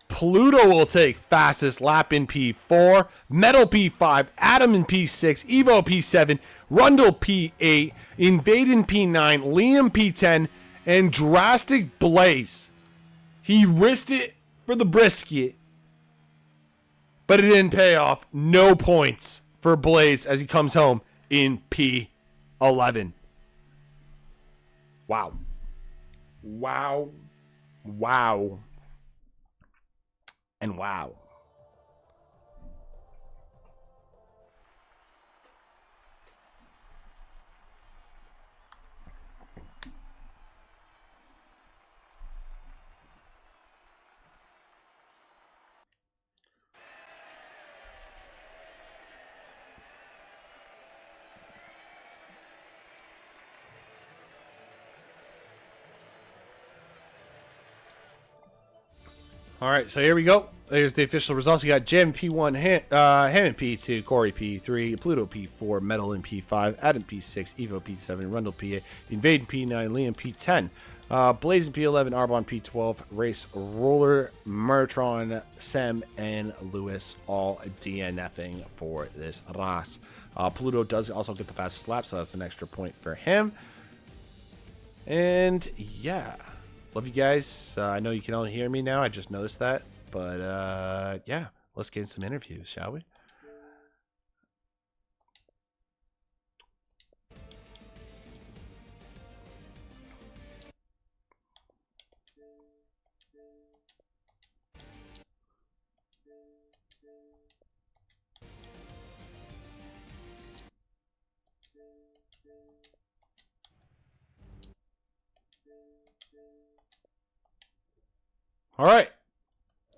Pluto will take fastest lap in P4, Metal P5, Adam in P6, Evo P7, Rundle P8, Invade in P9, Liam P10, and Drastic Blaze. He risked it for the brisket. But it didn't pay off. No points for Blaze as he comes home in P11. Wow. Wow. Wow. And wow. All right, so here we go. There's the official results. You got Jim P1, Hammond P2, Corey P3, Pluto P4, Metal in P5, Adam P6, Evo P7, Rundle P8, Invade P9, Liam P10, Blazing P11, Arbon P12, Race Roller, Mertron, Sem, and Lewis all DNFing for this race. Pluto does also get the fastest lap, so that's an extra point for him. And yeah. Love you guys. I know you can only hear me now. I just noticed that. But, yeah, let's get some interviews, shall we? All right.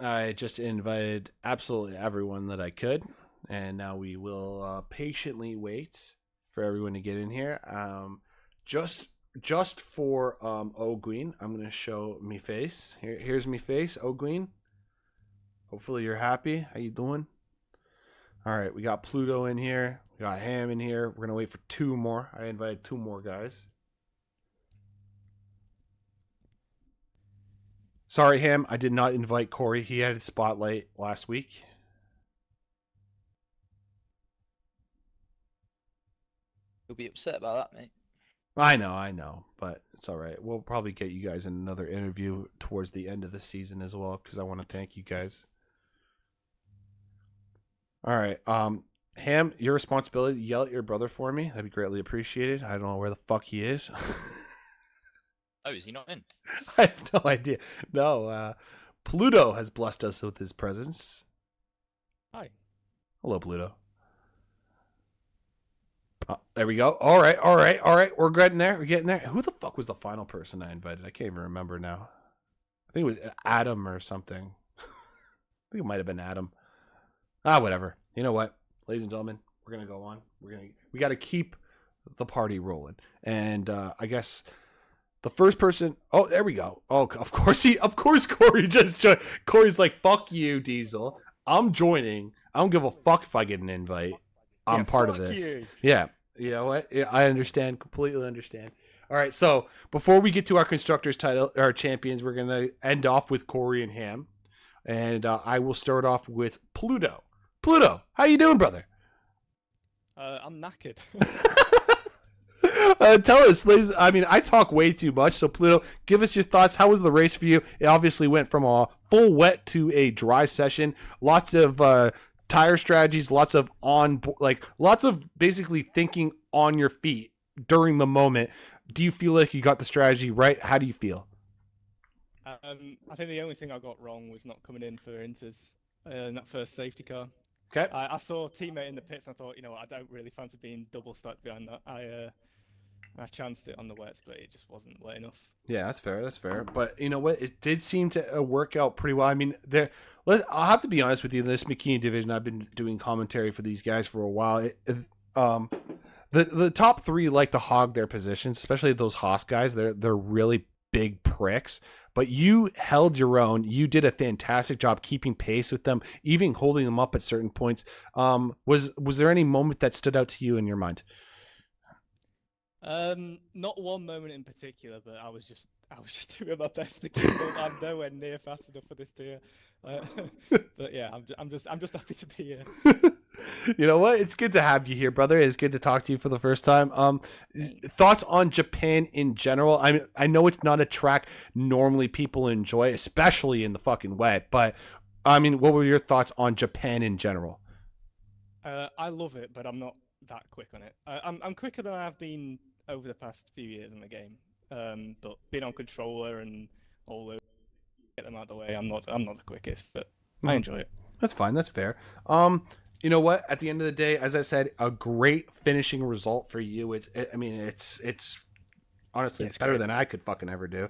I just invited absolutely everyone that I could, and now we will patiently wait for everyone to get in here. Just for O'Gween, I'm going to show me face. Here's me face, O'Gween. Hopefully you're happy. How you doing? All right, we got Pluto in here. We got Ham in here. We're going to wait for two more. I invited two more guys. Sorry, Ham, I did not invite Corey. He had his spotlight last week. You'll be upset about that, mate. I know, but it's all right. We'll probably get you guys in another interview towards the end of the season as well, because I want to thank you guys. All right, Ham, your responsibility to yell at your brother for me. That'd be greatly appreciated. I don't know where the fuck he is. Oh, is he not in? I have no idea. No, Pluto has blessed us with his presence. Hi. Hello, Pluto. There we go. All right. We're getting there. Who the fuck was the final person I invited? I can't even remember now. I think it was Adam or something. I think it might have been Adam. Whatever. You know what, ladies and gentlemen, we're gonna go on. We got to keep the party rolling, and I guess. The first person, oh, there we go. Oh, of course Corey just joined. Corey's like, fuck you, Diesel. I'm joining. I don't give a fuck if I get an invite. I'm part of this. You. Yeah. You know what? Yeah, I understand. Completely understand. All right. So before we get to our constructors title, our champions, we're going to end off with Corey and Ham. And I will start off with Pluto. Pluto, how you doing, brother? I'm knackered. Tell us, ladies. I mean, I talk way too much. So, Pluto, give us your thoughts. How was the race for you? It obviously went from a full wet to a dry session. Lots of tire strategies. Lots of basically thinking on your feet during the moment. Do you feel like you got the strategy right? How do you feel? I think the only thing I got wrong was not coming in for Inters in that first safety car. Okay. I saw a teammate in the pits and I thought, you know what, I don't really fancy being double stuck behind that. I chanced it on the wets, but it just wasn't wet enough. Yeah, that's fair. But you know what? It did seem to work out pretty well. I mean, I'll have to be honest with you. In this McKeon division, I've been doing commentary for these guys for a while. The top three like to hog their positions, especially those Haas guys. They're really big pricks. But you held your own. You did a fantastic job keeping pace with them, even holding them up at certain points. Was there any moment that stood out to you in your mind? Not one moment in particular, but I was just doing my best to keep up. I'm nowhere near fast enough for this tier. But yeah, I'm just happy to be here. You know what? It's good to have you here, brother. It's good to talk to you for the first time. Thoughts on Japan in general? I mean, I know it's not a track normally people enjoy, especially in the fucking wet, but I mean, what were your thoughts on Japan in general? I love it, but I'm not that quick on it. I'm quicker than I've been over the past few years in the game. But being on controller and all those, get them out of the way, I'm not the quickest, but I enjoy it. That's fine. That's fair. You know what? At the end of the day, as I said, a great finishing result for you. I mean, it's honestly, it's better than I could fucking ever do.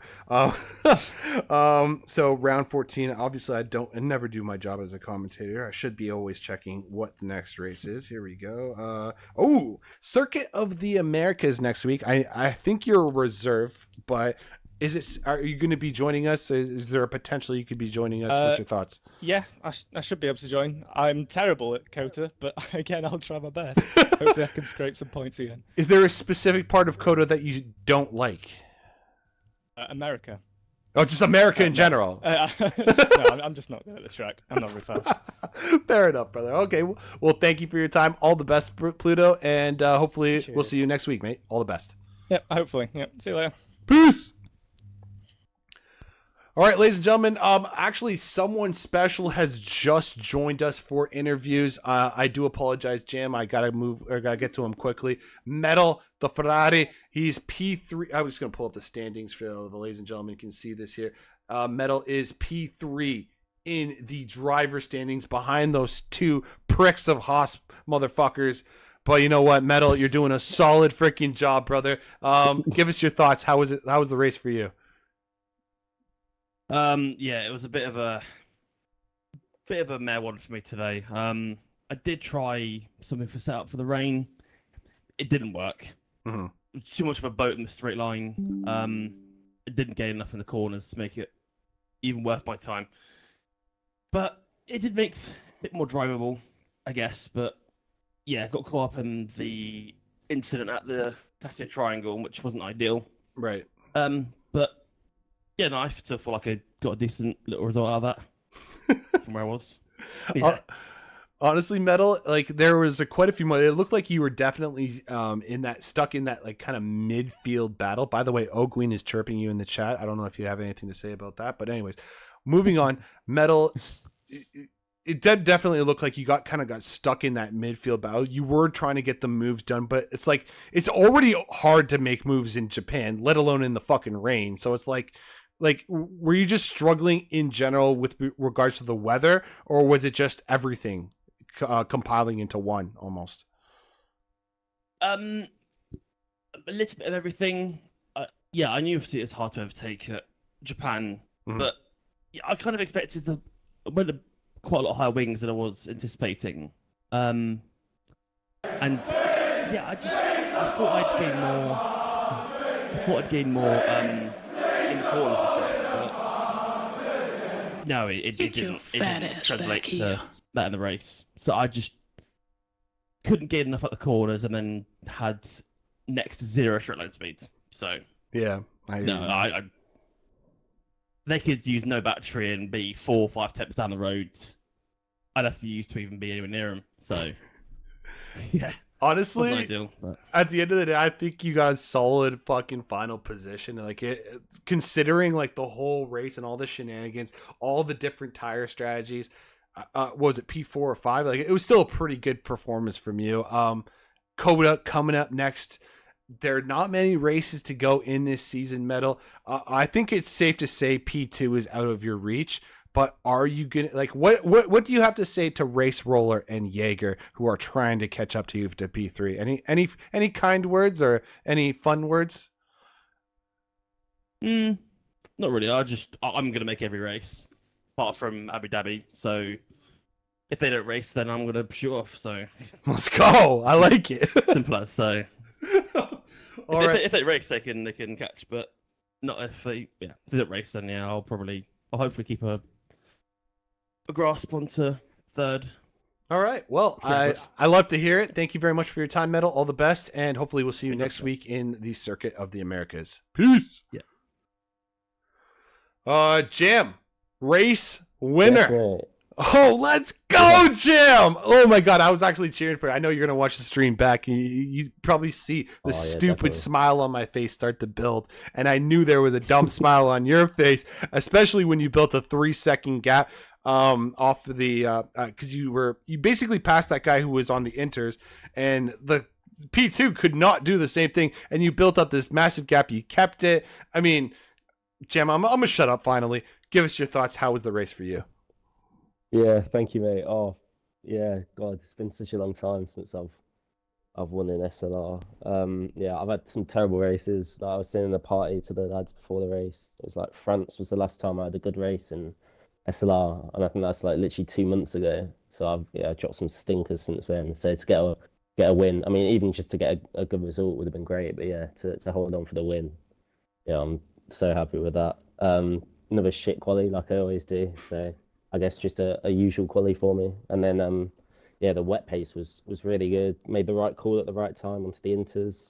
So round 14, obviously I never do my job as a commentator. I should be always checking what the next race is. Here we go. Circuit of the Americas next week. I think you're a reserve, but are you going to be joining us? Is there a potential you could be joining us? What's your thoughts? Yeah, I should be able to join. I'm terrible at Kota, but again, I'll try my best. Hopefully I can scrape some points again. Is there a specific part of Kota that you don't like? America. Oh, just America in general. No, I'm just not good at the track. I'm not very fast. Fair enough, brother. Okay, well, thank you for your time. All the best, Pluto, and hopefully we'll see you next week, mate. All the best. Yep, hopefully. Yep, see you later. Peace. All right, ladies and gentlemen, actually someone special has just joined us for interviews. I do apologize, Jim. I gotta get to him quickly. Metal, the Ferrari, he's P3. I was just gonna pull up the standings for the ladies and gentlemen can see this here. Metal is P3 in the driver standings behind those two pricks of Haas motherfuckers. But you know what, Metal, you're doing a solid freaking job, brother. Give us your thoughts. How was it? How was the race for you? Yeah, it was a bit of a meh one for me today. I did try something for setup for the rain. It didn't work. Mm-hmm. It was too much of a boat in the straight line. It didn't get enough in the corners to make it even worth my time. But it did make it a bit more drivable, I guess. But yeah, got caught up in the incident at the Cassia Triangle, which wasn't ideal. Right. But yeah, no, I still feel like I got a decent little result out of that from where I was. Yeah. Honestly, Metal, like there was quite a few more. It looked like you were definitely stuck in that like kind of midfield battle. By the way, Ogween is chirping you in the chat. I don't know if you have anything to say about that, but anyways, moving on. Metal, it did definitely look like you got stuck in that midfield battle. You were trying to get the moves done, but it's like it's already hard to make moves in Japan, let alone in the fucking rain. So it's like, were you just struggling in general with regards to the weather, or was it just everything compiling into one almost? A little bit of everything. Yeah, I knew obviously it's hard to overtake Japan, but yeah, I kind of expected quite a lot higher wings than I was anticipating. And yeah, I thought I'd gain more. I thought I'd gain more in the corners and stuff, but no, it didn't. It didn't translate to that in the race. So I just couldn't get enough at the corners, and then had next to zero straight line speed. So yeah, I they could use no battery and be 4 or 5 steps down the road. I'd have to use to even be anywhere near them. So yeah. Honestly, ideal, at the end of the day, I think you got a solid fucking final position. Like considering like the whole race and all the shenanigans, all the different tire strategies. Was it P4 or 5? Like it was still a pretty good performance from you. Kota coming up next. There are not many races to go in this season, Metal. I think it's safe to say P2 is out of your reach. But are you gonna what do you have to say to Race Roller and Jaeger who are trying to catch up to you to P3? Any kind words or any fun words? Not really. I'm gonna make every race apart from Abu Dhabi. So if they don't race, then I'm gonna shoot off. So let's go. I like it. Simple as. So if they race, they can catch. But not if they don't race, then yeah, I'll hopefully keep a grasp onto third. All right. Well, I love to hear it. Thank you very much for your time, Metal. All the best, and hopefully we'll see you next week in the Circuit of the Americas. Peace. Yeah. Jim, race winner. Oh, let's go, Jim! Oh my God, I was actually cheering for you. I know you're gonna watch the stream back. You probably see the stupid smile on my face start to build, and I knew there was a dumb smile on your face, especially when you built a 3-second gap. off of the because you basically passed that guy who was on the inters, and the P2 could not do the same thing, and you built up this massive gap. You kept it. I mean, Jim, I'm gonna shut up finally. Give us your thoughts. How was the race for you? Yeah, thank you, mate. Oh, yeah, God, it's been such a long time since I've won in SLR. Yeah, I've had some terrible races. Like, I was saying in the party to the lads before the race. It was like France was the last time I had a good race in SLR, and I think that's like literally 2 months ago. So I've dropped some stinkers since then. So to get a win, I mean, even just to get a good result would have been great. But yeah, to hold on for the win, yeah, I'm so happy with that. Another shit quali like I always do. So I guess just a usual quali for me. And then yeah, the wet pace was really good. Made the right call at the right time onto the inters.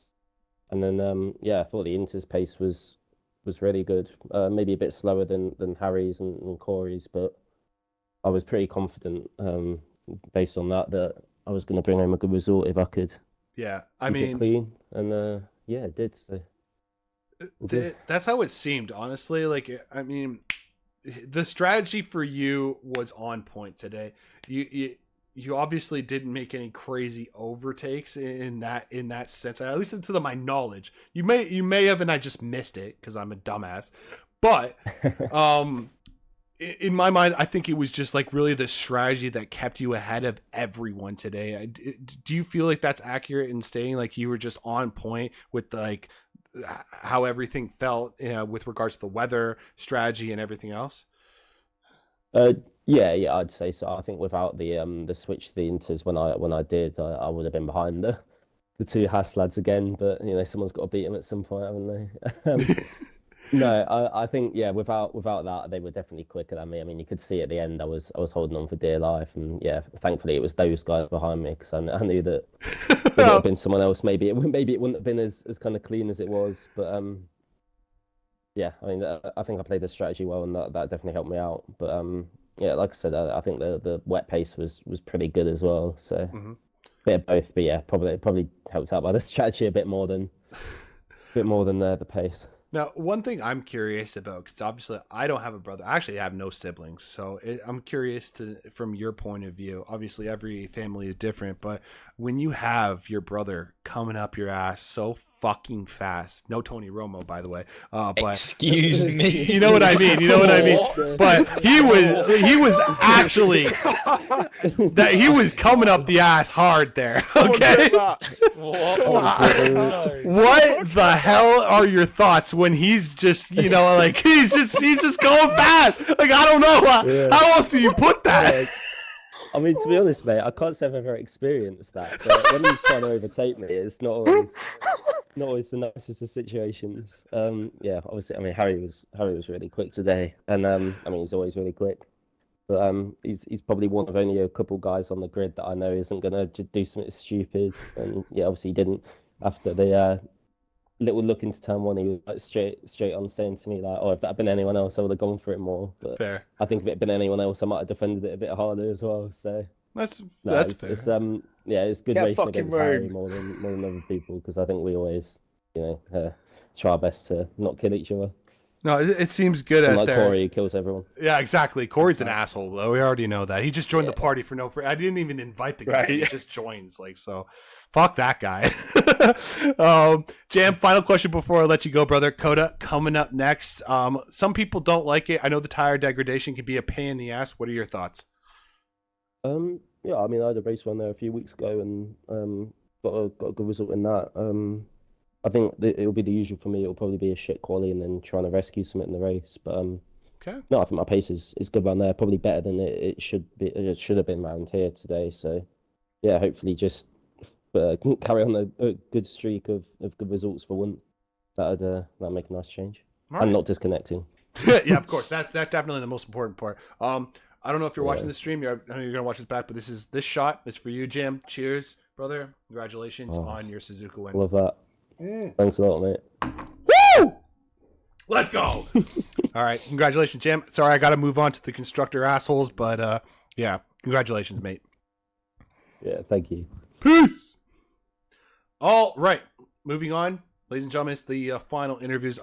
And then yeah, I thought the inters pace was really good. Maybe a bit slower than Harry's and Corey's, but I was pretty confident based on that I was going to bring home a good result if I could. Yeah, I keep mean, it clean, and yeah, it did. So that's how it seemed, honestly. Like, I mean, the strategy for you was on point today. You obviously didn't make any crazy overtakes in that sense, at least to my knowledge. You may have, and I just missed it because I'm a dumbass. But in my mind, I think it was just like really the strategy that kept you ahead of everyone today. Do you feel like that's accurate in saying like you were just on point with like how everything felt with regards to the weather, strategy, and everything else? Yeah, I'd say so. I think without the switch to the inters when I did, I would have been behind the two Haas lads again. But someone's got to beat them at some point, haven't they? No, I think yeah, without that, they were definitely quicker than me. I mean, you could see at the end, I was holding on for dear life, and yeah, thankfully it was those guys behind me because I knew that if it would have been someone else, maybe it wouldn't have been as kind of clean as it was. But yeah, I mean, I think I played the strategy well, and that definitely helped me out. But yeah, like I said, I think the wet pace was pretty good as well. So bit of both, but yeah, probably helped out by the strategy a bit more than the pace. Now, one thing I'm curious about, because obviously I don't have a brother. Actually, I have no siblings. So I'm curious from your point of view. Obviously, every family is different. But when you have your brother coming up your ass so fucking fast, no Tony Romo, by the way. But excuse me. You know what I mean. You know what I mean. But he was actually that he was coming up the ass hard there. Okay. What the hell are your thoughts when he's just like he's just going fast? Like, I don't know. How else do you put that? I mean, to be honest, mate, I can't say I've ever experienced that. But when he's trying to overtake me, it's not always the nicest of situations. Yeah, obviously, I mean, Harry was really quick today, and I mean, he's always really quick. But he's probably one of only a couple guys on the grid that I know isn't gonna do something stupid. And yeah, obviously, he didn't after the little look into turn one. He was like straight on saying to me like, "Oh, if that had been anyone else, I would have gone for it more." But fair. I think if it had been anyone else, I might have defended it a bit harder as well. So that's fair. It's, yeah, it's good racing against Harry more than other people because I think we always try our best to not kill each other. No, it seems good at like there. Corey kills everyone. Yeah, exactly. Corey's an asshole, though. We already know that. He just joined the party for no. I didn't even invite the guy. Right. He just joins. Like, so, fuck that guy. Jam, final question before I let you go, brother. Coda coming up next. Some people don't like it. I know the tire degradation can be a pain in the ass. What are your thoughts? Yeah, I mean, I had a race run there a few weeks ago and got a good result in that. I think it'll be the usual for me. It'll probably be a shit quali and then trying to rescue something in the race. But okay. No, I think my pace is good around there. Probably better than it should be. It should have been around here today. So yeah, hopefully just carry on a good streak of good results for once. That'd make a nice change. Right. And not disconnecting. Yeah, of course. That's definitely the most important part. I don't know if you're watching the stream. I know you're gonna watch this back, but this shot is for you, Jim. Cheers, brother. Congratulations on your Suzuka win. Love that. Thanks a lot, mate. Woo! Let's go. All right, congratulations, Jim. Sorry, I got to move on to the constructor assholes, but yeah, congratulations, mate. Yeah, thank you. Peace. All right, moving on, ladies and gentlemen. It's the final interviews.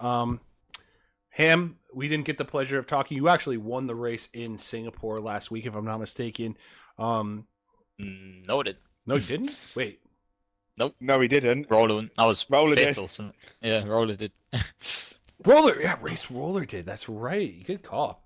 Ham, we didn't get the pleasure of talking. You actually won the race in Singapore last week, if I'm not mistaken. No, I didn't. No, you didn't? Wait. Nope. No, he didn't. Roller. I was Roller fifth did. or something. Yeah, Roller did. Roller. Yeah, Race Roller did. That's right. Good call.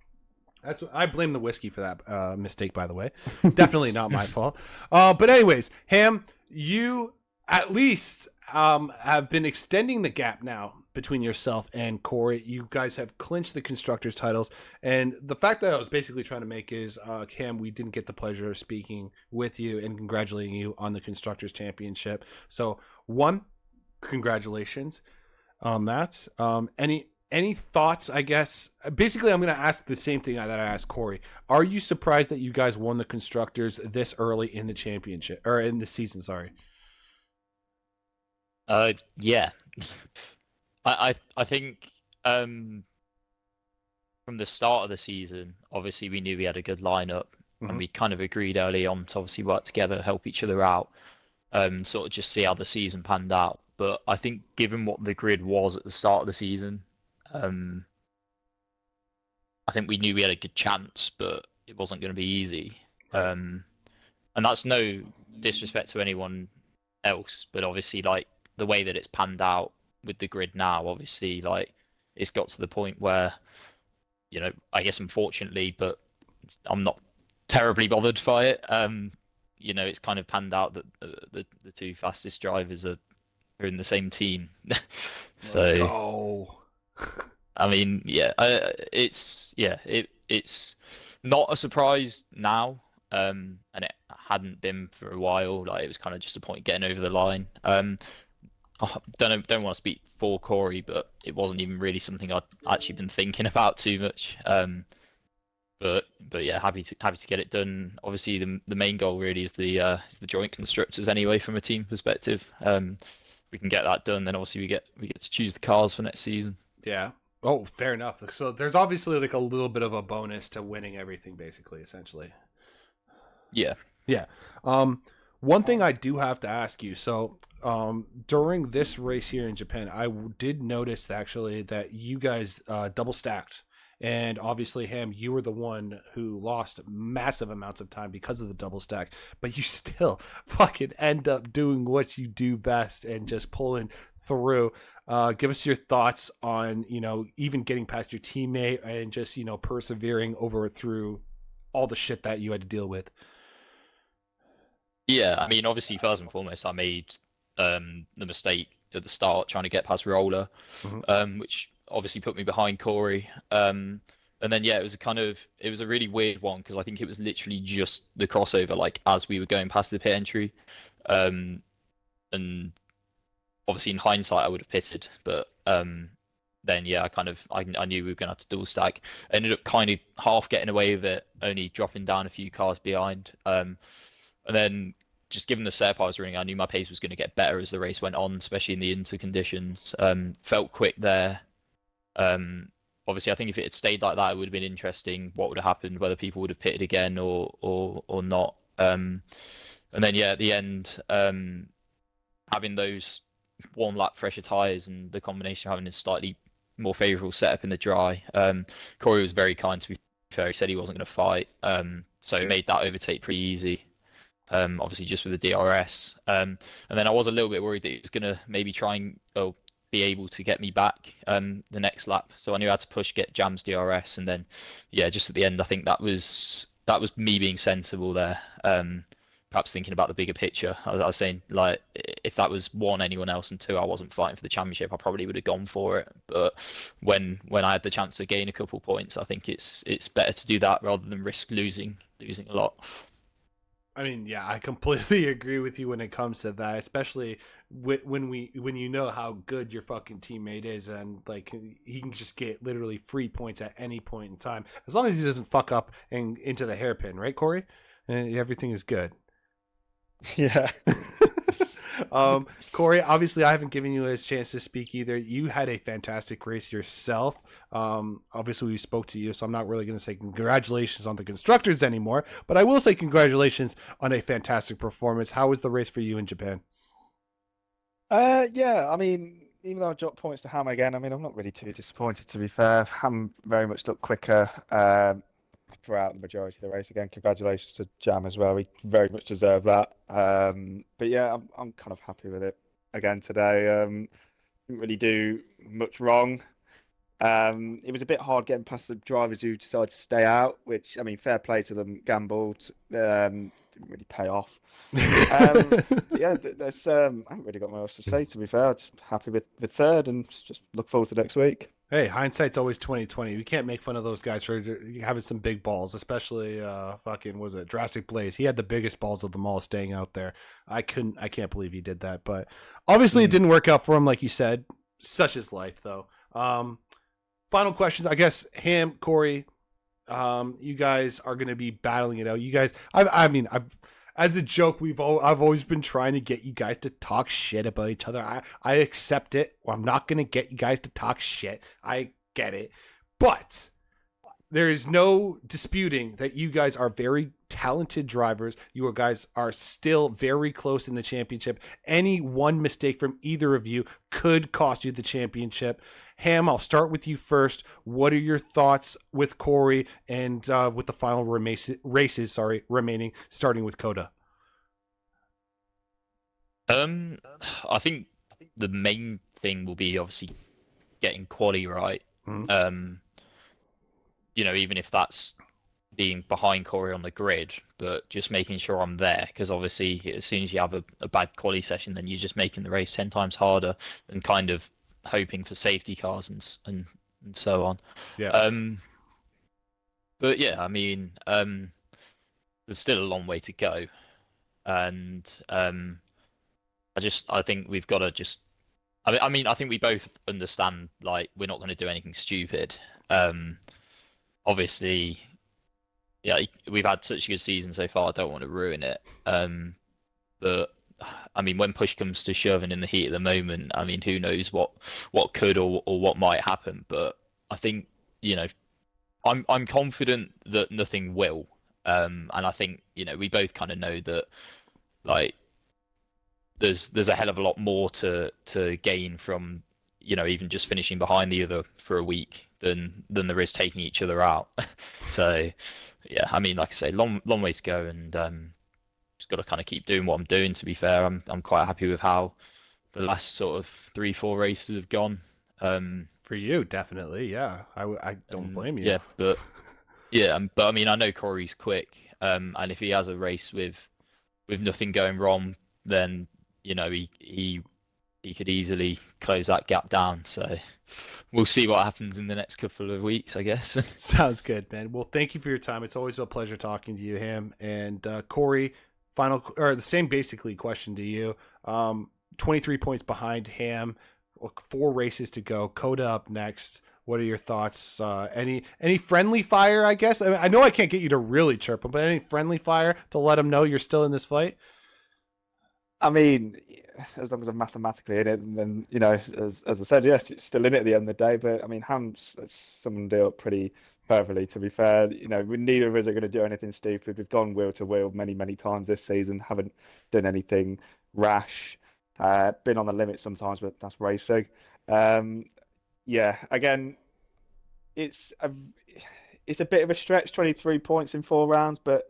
I blame the whiskey for that mistake, by the way. Definitely not my fault. But anyways, Ham, you at least have been extending the gap now between yourself and Corey. You guys have clinched the constructors titles, and the fact that I was basically trying to make is, Cam, we didn't get the pleasure of speaking with you and congratulating you on the constructors championship. So, one, congratulations on that. Any thoughts? I guess basically I'm going to ask the same thing that I asked Corey. Are you surprised that you guys won the constructors this early in the championship or in the season? Sorry. Yeah. I think from the start of the season, obviously we knew we had a good lineup, and we kind of agreed early on to obviously work together, help each other out, sort of just see how the season panned out. But I think given what the grid was at the start of the season, I think we knew we had a good chance, but it wasn't going to be easy. And that's no disrespect to anyone else, but obviously, like, the way that it's panned out with the grid now, obviously, like, it's got to the point where, you know, I guess unfortunately, but I'm not terribly bothered by it. You know, it's kind of panned out that the two fastest drivers are in the same team. So, Let's go. I mean, yeah, it's not a surprise now, and it hadn't been for a while. Like, it was kind of just a point of getting over the line. Don't want to speak for Corey, but it wasn't even really something I'd actually been thinking about too much. But yeah, happy to get it done. Obviously, the main goal really is the joint constructors anyway, from a team perspective. We can get that done, then obviously we get to choose the cars for next season. Yeah. Oh, fair enough. So there's obviously like a little bit of a bonus to winning everything, basically, essentially. Yeah. Yeah. One thing I do have to ask you. So, during this race here in Japan, I did notice actually that you guys double stacked, and obviously, Ham, you were the one who lost massive amounts of time because of the double stack, but you still fucking end up doing what you do best and just pulling through. Give us your thoughts on, you know, even getting past your teammate and just, you know, persevering over through all the shit that you had to deal with. Yeah, I mean, obviously, first and foremost, I made the mistake at the start trying to get past Roller, which obviously put me behind Corey. And then, yeah, it was a really weird one because I think it was literally just the crossover, like, as we were going past the pit entry. And obviously, in hindsight, I would have pitted, but then, yeah, I knew we were going to have to dual stack. I ended up kind of half getting away with it, only dropping down a few cars behind. And then, just given the setup I was running, I knew my pace was going to get better as the race went on, especially in the inter conditions. Felt quick there. Obviously, I think if it had stayed like that, it would have been interesting. What would have happened? Whether people would have pitted again or not. And then, yeah, at the end, having those one lap fresher tyres and the combination of having a slightly more favourable setup in the dry. Corey was very kind, to be fair. He said he wasn't going to fight, so it made that overtake pretty easy. Obviously, just with the DRS. And then I was a little bit worried that he was going to maybe try and be able to get me back the next lap. So I knew I had to push, get Jam's DRS, and then, yeah, just at the end, I think that was me being sensible there. Perhaps thinking about the bigger picture. I was saying, like, if that was one, anyone else, and two, I wasn't fighting for the championship, I probably would have gone for it. But when I had the chance to gain a couple points, I think it's better to do that rather than risk losing a lot. I mean, yeah, I completely agree with you when it comes to that, especially when you know how good your fucking teammate is, and like he can just get literally free points at any point in time, as long as he doesn't fuck up and into the hairpin, right, Corey? And everything is good. Yeah. Corey, obviously I haven't given you a chance to speak either. You had a fantastic race yourself. Obviously we spoke to you, so I'm not really going to say congratulations on the constructors anymore, but I will say congratulations on a fantastic performance. How was the race for you in Japan? Yeah, I mean, even though I dropped points to Ham again, I mean, I'm not really too disappointed, to be fair. Ham very much looked quicker throughout the majority of the race. Again, congratulations to Jam as well. He very much deserved that. But yeah, I'm kind of happy with it again today. Didn't really do much wrong. It was a bit hard getting past the drivers who decided to stay out, which, I mean, fair play to them, gambled. Didn't really pay off. Yeah, there's I haven't really got much else to say, to be fair. I'm just happy with third and just look forward to next week. Hey, hindsight's always 20/20. We can't make fun of those guys for having some big balls, especially was it Drastic Blaze? He had the biggest balls of them all, staying out there. I can't believe he did that, but obviously it didn't work out for him, like you said. Such is life, though. Final questions, I guess. Ham, Corey, you guys are going to be battling it out. You guys, I've as a joke, I've always been trying to get you guys to talk shit about each other. I accept it. Well, I'm not going to get you guys to talk shit. I get it. But there is no disputing that you guys are very talented drivers. You guys are still very close in the championship. Any one mistake from either of you could cost you the championship. Ham, I'll start with you first. What are your thoughts with Corey and with the final races remaining, starting with Coda? I think the main thing will be obviously getting quali right. Even if that's being behind Corey on the grid, but just making sure I'm there, because obviously as soon as you have a bad quali session, then you're just making the race 10 times harder and kind of hoping for safety cars and so on. Yeah. But yeah, I mean, there's still a long way to go, and I think we've got to just. I mean, I think we both understand, like, we're not going to do anything stupid. Obviously, yeah, we've had such a good season so far. I don't want to ruin it. But I mean, when push comes to shove and in the heat of the moment, I mean, who knows what could or what might happen. But I think, I'm confident that nothing will. And I think, we both kind of know that, like, there's a hell of a lot more to gain from, even just finishing behind the other for a week than there is taking each other out. So yeah, I mean, like I say, long way to go, and just got to kind of keep doing what I'm doing. To be fair, I'm quite happy with how the last sort of 3-4 races have gone. For you, definitely, yeah. I don't blame you. Yeah, but I mean, I know Corey's quick, and if he has a race with nothing going wrong, then he could easily close that gap down. So we'll see what happens in the next couple of weeks, I guess. Sounds good, man. Well, thank you for your time. It's always a pleasure talking to you, Ham. And Corey, the same basically question to you. 23 points behind Ham, 4 races to go. Coda up next. What are your thoughts? Any friendly fire, I guess? I know I can't get you to really chirp him, but any friendly fire to let him know you're still in this fight? I mean, as long as I'm mathematically in it, then, as I said, yes, it's still in it at the end of the day. But I mean, Ham's summed it up pretty perfectly, to be fair. Neither of us are going to do anything stupid. We've gone wheel to wheel many, many times this season, haven't done anything rash. Been on the limit sometimes, but that's racing. Yeah, again, it's a bit of a stretch, 23 points in 4 rounds, but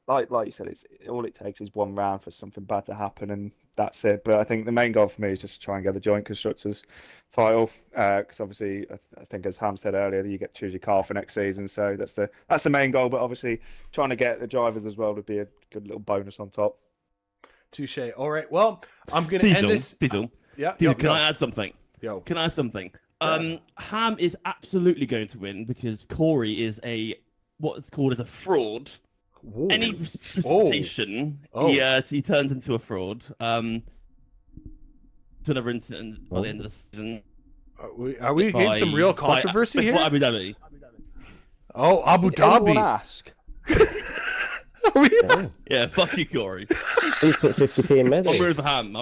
like you said, all it takes is 1 round for something bad to happen, and that's it. But I think the main goal for me is just to try and get the joint constructors title, because obviously I think, as Ham said earlier, you get to choose your car for next season, so that's the main goal. But obviously trying to get the drivers as well would be a good little bonus on top. Touche. All right, well, I'm gonna end this. Diesel. Yeah. Can I add something? Can I add something? Ham is absolutely going to win because Corey is what's called as a fraud. Whoa. Any precipitation, he turns into a fraud. To another incident by the end of the season. Are we getting some real controversy here? Abu Dhabi. Oh, Abu Did anyone Dhabi. ask? Yeah, fuck you, Corey. Please put 50p in med. I'm with Ham.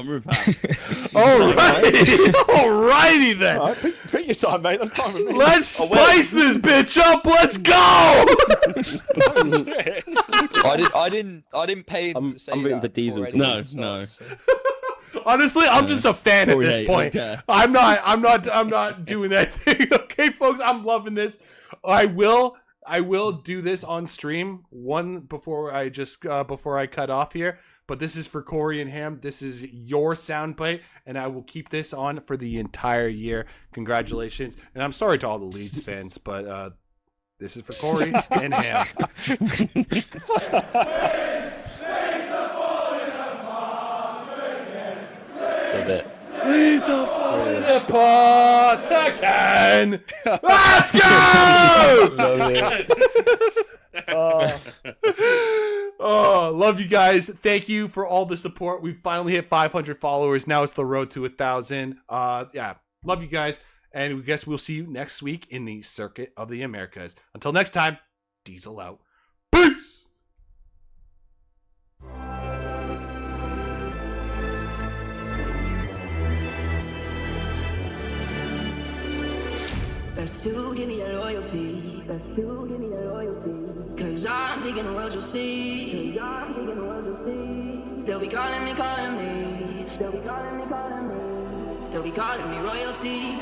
Alrighty then. All right, pick your side, mate. That's fine with me. Let's spice this bitch up. Let's go. I didn't pay him to say I'm rooting that for Diesel. already. No. It's not, so. Honestly, I'm just a fan at this point. Okay. I'm not doing that thing. Okay, folks, I'm loving this. I will do this on stream before I cut off here. But this is for Corey and Ham. This is your soundbite, and I will keep this on for the entire year. Congratulations. And I'm sorry to all the Leeds fans, but this is for Corey and Ham. Leeds are falling apart again. Let's go! Oh, love you guys. Thank you for all the support. We finally hit 500 followers. Now it's the road to 1,000. Yeah, love you guys. And we guess we'll see you next week in the Circuit of the Americas. Until next time, Diesel out. Peace! Best to give me your loyalty. Best to give me your loyalty. Cause I'm taking the world, you'll see. They'll be calling me, calling me. They'll be calling me, calling me. They'll be calling me royalty.